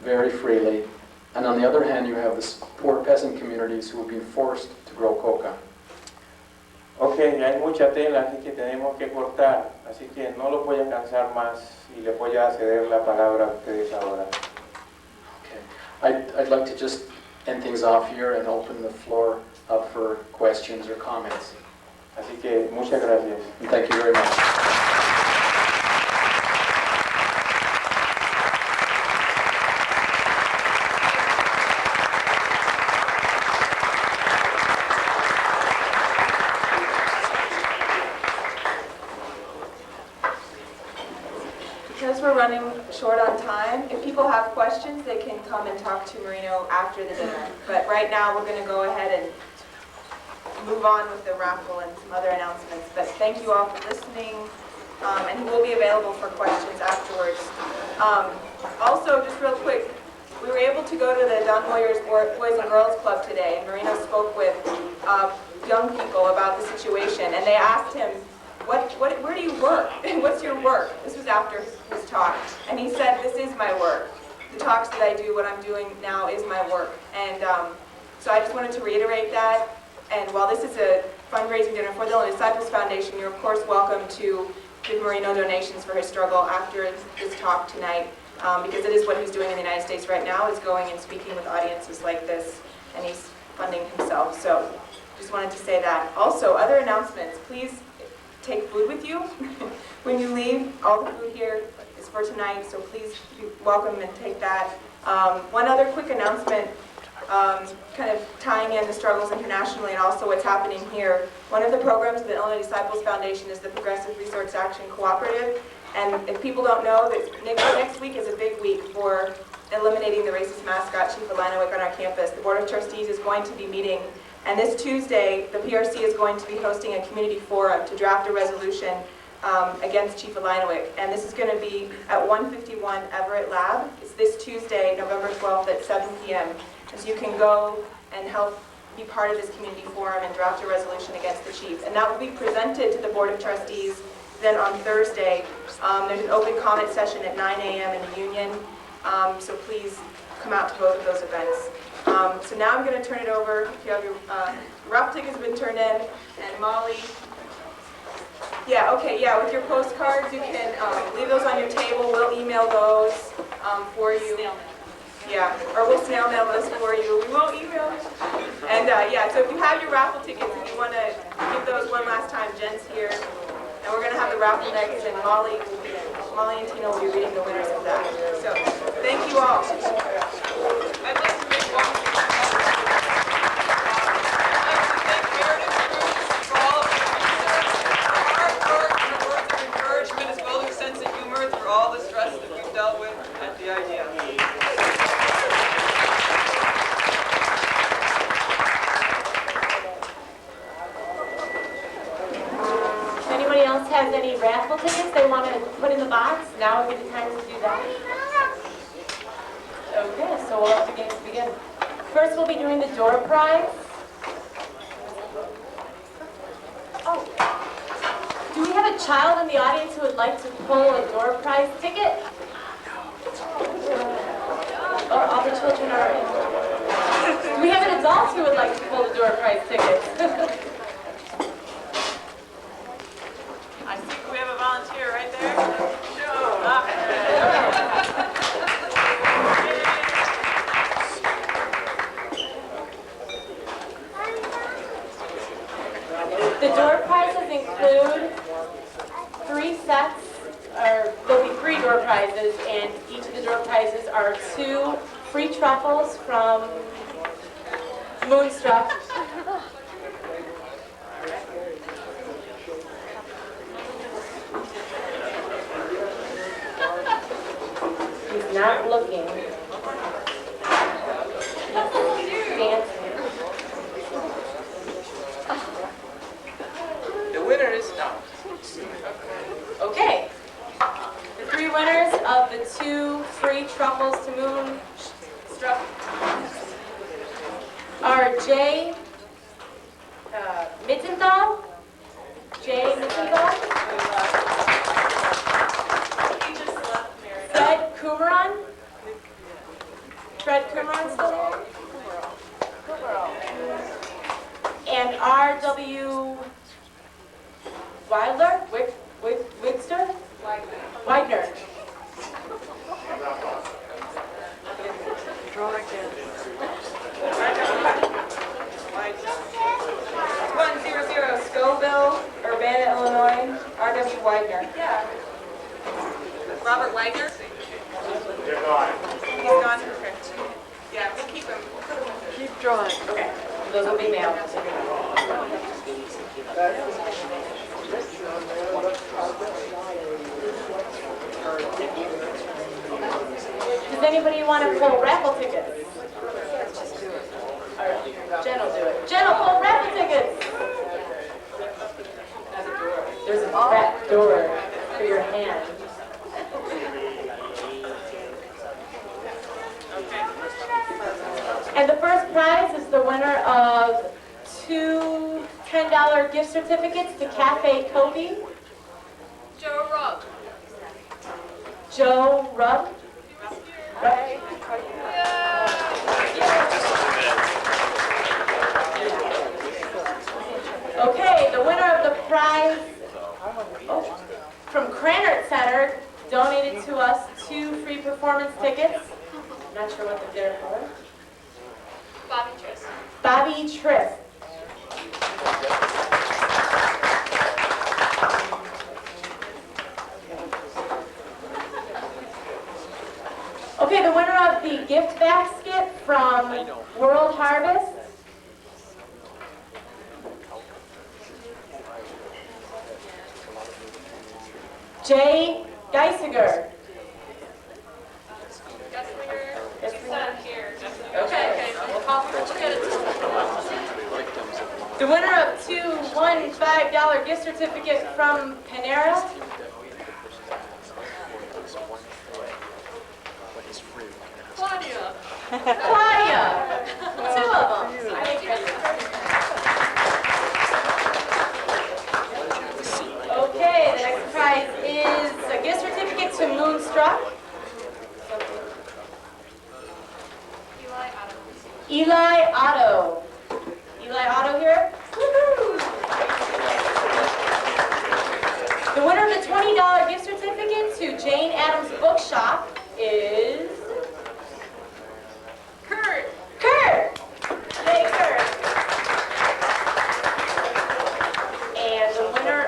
very freely, and on the other hand, you have the poor peasant communities who have been forced to grow coca. Ok, hay mucha tela así que tenemos que cortar, así que no los voy a cansar más y les voy a ceder la palabra a ustedes ahora. Okay. I'd like to just end things off here and open the floor up for questions or comments. Así que muchas gracias. And thank you very much. Because we're running short on time, if people have questions, they can come and talk to Marino after the dinner. But right now, we're going to go ahead and move on with the raffle and some other announcements. But thank you all for listening, and he will be available for questions afterwards. Also, just real quick, we were able to go to the Don Hoyer's Boys and Girls Club today, and Marino spoke with young people about the situation, and they asked him, where do you work? What's your work? This was after his talk. And he said, this is my work. The talks that I do, what I'm doing now is my work. And so I just wanted to reiterate that. And while this is a fundraising dinner for the Illinois Disciples Foundation, you're of course welcome to give Marino donations for his struggle after this talk tonight. Because it is what he's doing in the United States right now, is going and speaking with audiences like this. And he's funding himself. So just wanted to say that. Also, other announcements, please take food with you when you leave. All the food here is for tonight, so please be welcome and take that. One other quick announcement, kind of tying in the struggles internationally and also what's happening here. One of the programs of the Illinois Disciples Foundation is the Progressive Resource Action Cooperative. And if people don't know, that next week is a big week for eliminating the racist mascot, Chief Illiniwek, on our campus. The Board of Trustees is going to be meeting. And this Tuesday, the PRC is going to be hosting a community forum to draft a resolution against Chief Illiniwek. And this is going to be at 151 Everett Lab. It's this Tuesday, November 12th at 7 p.m. And so you can go and help be part of this community forum and draft a resolution against the chief. And that will be presented to the Board of Trustees then on Thursday. There's an open comment session at 9 a.m. in the Union. So please come out to both of those events. So now I'm going to turn it over. If you have your raffle tickets have been turned in, and Molly. Yeah, okay, yeah, with your postcards, you can leave those on your table. We'll email those for you. Snail mail. Yeah, or we'll snail mail those for you. We won't email. And yeah, so if you have your raffle tickets, if you want to give those one last time, Jen's here. And we're going to have the raffle next, and Molly and Tina will be reading the winners of that. So, thank you all. I'd like to make one thank Marino for all of your hard work and the words of encouragement, as well as your sense of humor through all the stress that we've dealt with at the idea. Anybody else has any raffle tickets they want to put in the box? Now would be the time to do that. Okay, so we'll have to begin. First we'll be doing the door prize. Oh, do we have a child in the audience who would like to pull a door prize ticket? Or all the children are in? Do we have an adult who would like to pull the door prize ticket? I think we have a volunteer right there. No. The door prizes include 3 sets, or there'll be 3 door prizes, and each of the door prizes are 2 free truffles from Moonstruck. not looking. Dancing. The winner is now. Okay. The three winners of the 2 free truffles to Moonstruck are Jay Mittenthal. Jay Mittenthal. Fred Kumaran. Fred Kumaran still there? And R.W. Wilder? Wigster? Widener. Draw again. 100 Scoville, Urbana, Illinois. R.W. Widener. Yeah. Robert Wagner? He's gone. Okay. Yeah, we'll keep him. Keep drawing. Okay. Those will be mailed. Does anybody want to pull raffle tickets? All right, Jen will do it. Jen will pull raffle tickets. There's a trap door for your hand. And the first prize is the winner of 2 $10 gift certificates to Cafe Kobe. Joe Rubb. Joe Rubb. Right. Okay, the winner of the prize from Cranert Center donated to us 2 free performance tickets. Not sure what they're there for. Bobby Tris. Bobby Triff. Okay, the winner of the gift basket from World Harvest. Jay Geisiger. Okay. The winner of 2 $5 gift certificate from Panera. Claudia. Claudia. 2 of them. Okay, the next prize is a gift certificate to Moonstruck. Eli Otto. Eli Otto here. Woohoo! The winner of the $20 gift certificate to Jane Addams Bookshop is Kurt. Kurt. Yay, Kurt. And the winner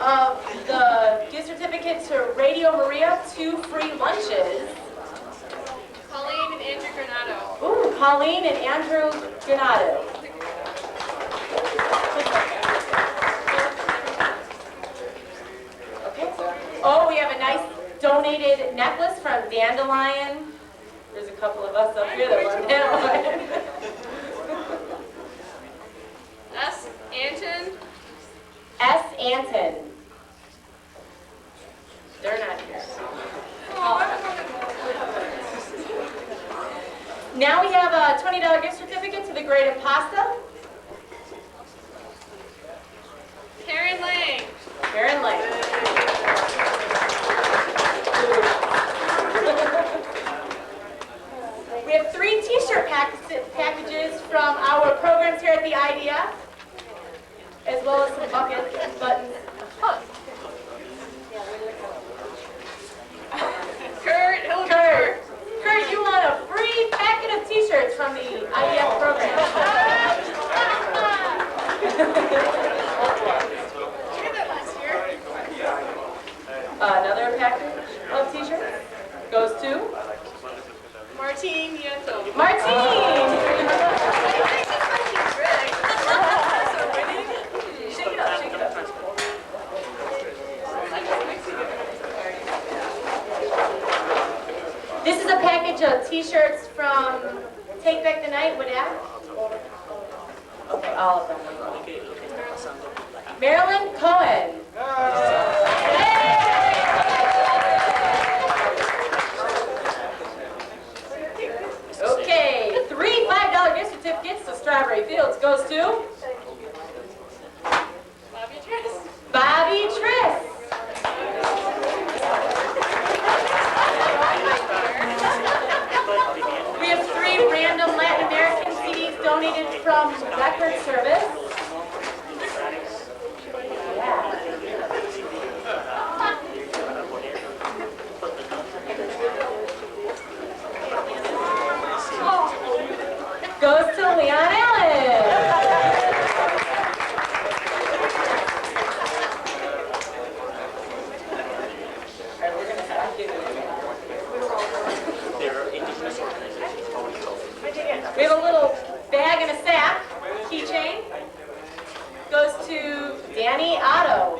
of the gift certificate to Radio Maria, 2 free lunches. Colleen and Andrew Granado. Ooh, Colleen and Andrew Granado. Okay. Oh, we have a nice donated necklace from Dandelion. There's a couple of us up here that want Dandelion. S. Anton. S. Anton. They're not here. Now we have a $20 gift certificate to the Great Impasta. Karen Lang. Karen Lang. We have 3 t-shirt packages from our programs here at the IDF, as well as some buckets and buttons. Kurt, you want a free packet of t-shirts from the IDF program. Another package of t-shirts goes to Martine Yento. Martine. Shake it up, shake it up. This is a Take Back the Night, would that? Okay, all of them. Marilyn Cohen. Okay, 3 $5 gift certificates to Strawberry Fields goes to Bobby Triss. We have 3 random Latin American CDs donated from Record Service. Yeah. Goes to Leon Allen. We have a little bag and a sack, keychain. Goes to Danny Otto.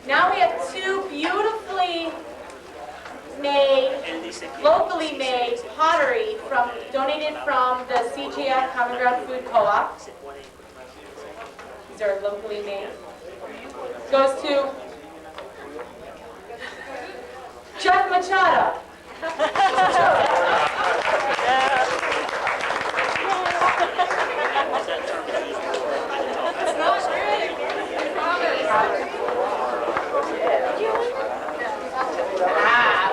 Now we have 2 beautifully made, locally made pottery donated from the CGF Common Ground Food Co-op. These are locally made. Goes to Jeff Machado.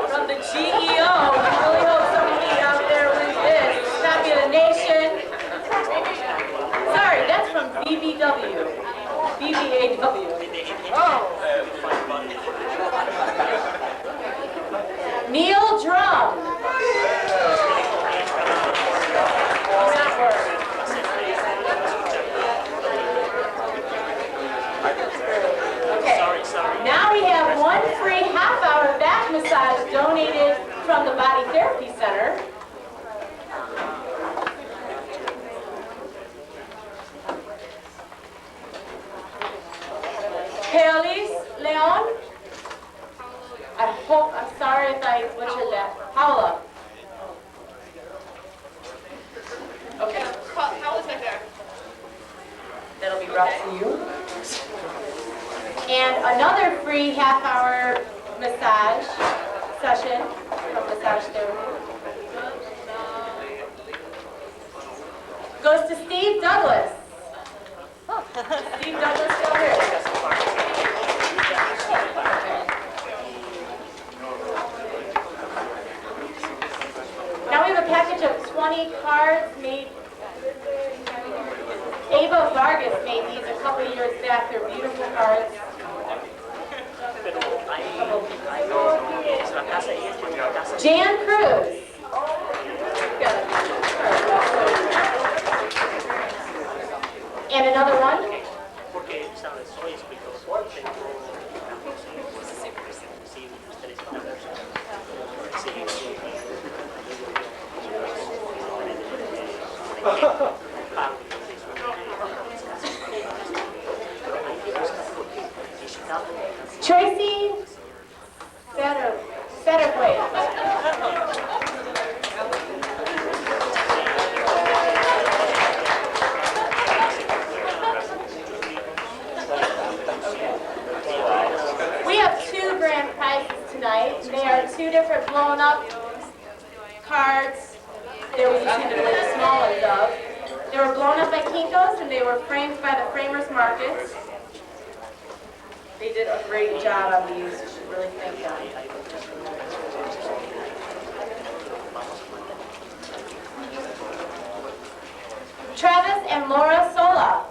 From the GEO. We really hope somebody out there wins this. Champion of the Nation. Sorry, that's from BBW. BBAW. Neil Drum. Okay. Now we have 1 free half-hour back massage donated from the Body Therapy Center. Paolis Leon. I'm sorry if I butchered that. Paula. Okay. How is that there? That'll be brought to you. And another free half-hour massage session from Massage Therapy goes to Steve Douglas. Steve Douglas still here. Now we have a package of 20 cards made. Ava Vargas made these a couple of years back. They're beautiful cards. Jan Cruz. And another one. Tracy Satterthwaite. We have 2 grand prizes tonight. They are 2 different blown up cards. They were using the small ones of. They were blown up by Kinko's and they were framed by the Framers Markets. They did a great job on these. You should really thank them. Travis and Laura Sola.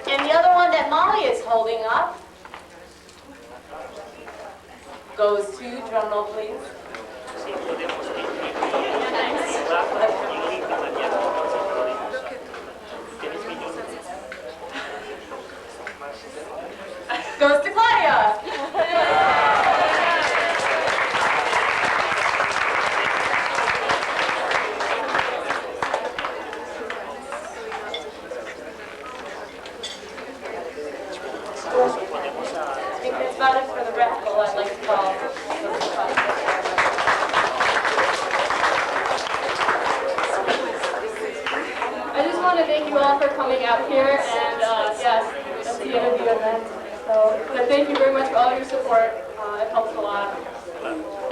And the other one that Molly is holding up goes to, drumroll please. Goes to Claudia. about it for the raffle, I'd like to call. I just want to thank you all for coming out here, and yes, that's the end of the event. So, but thank you very much for all your support. It helps a lot.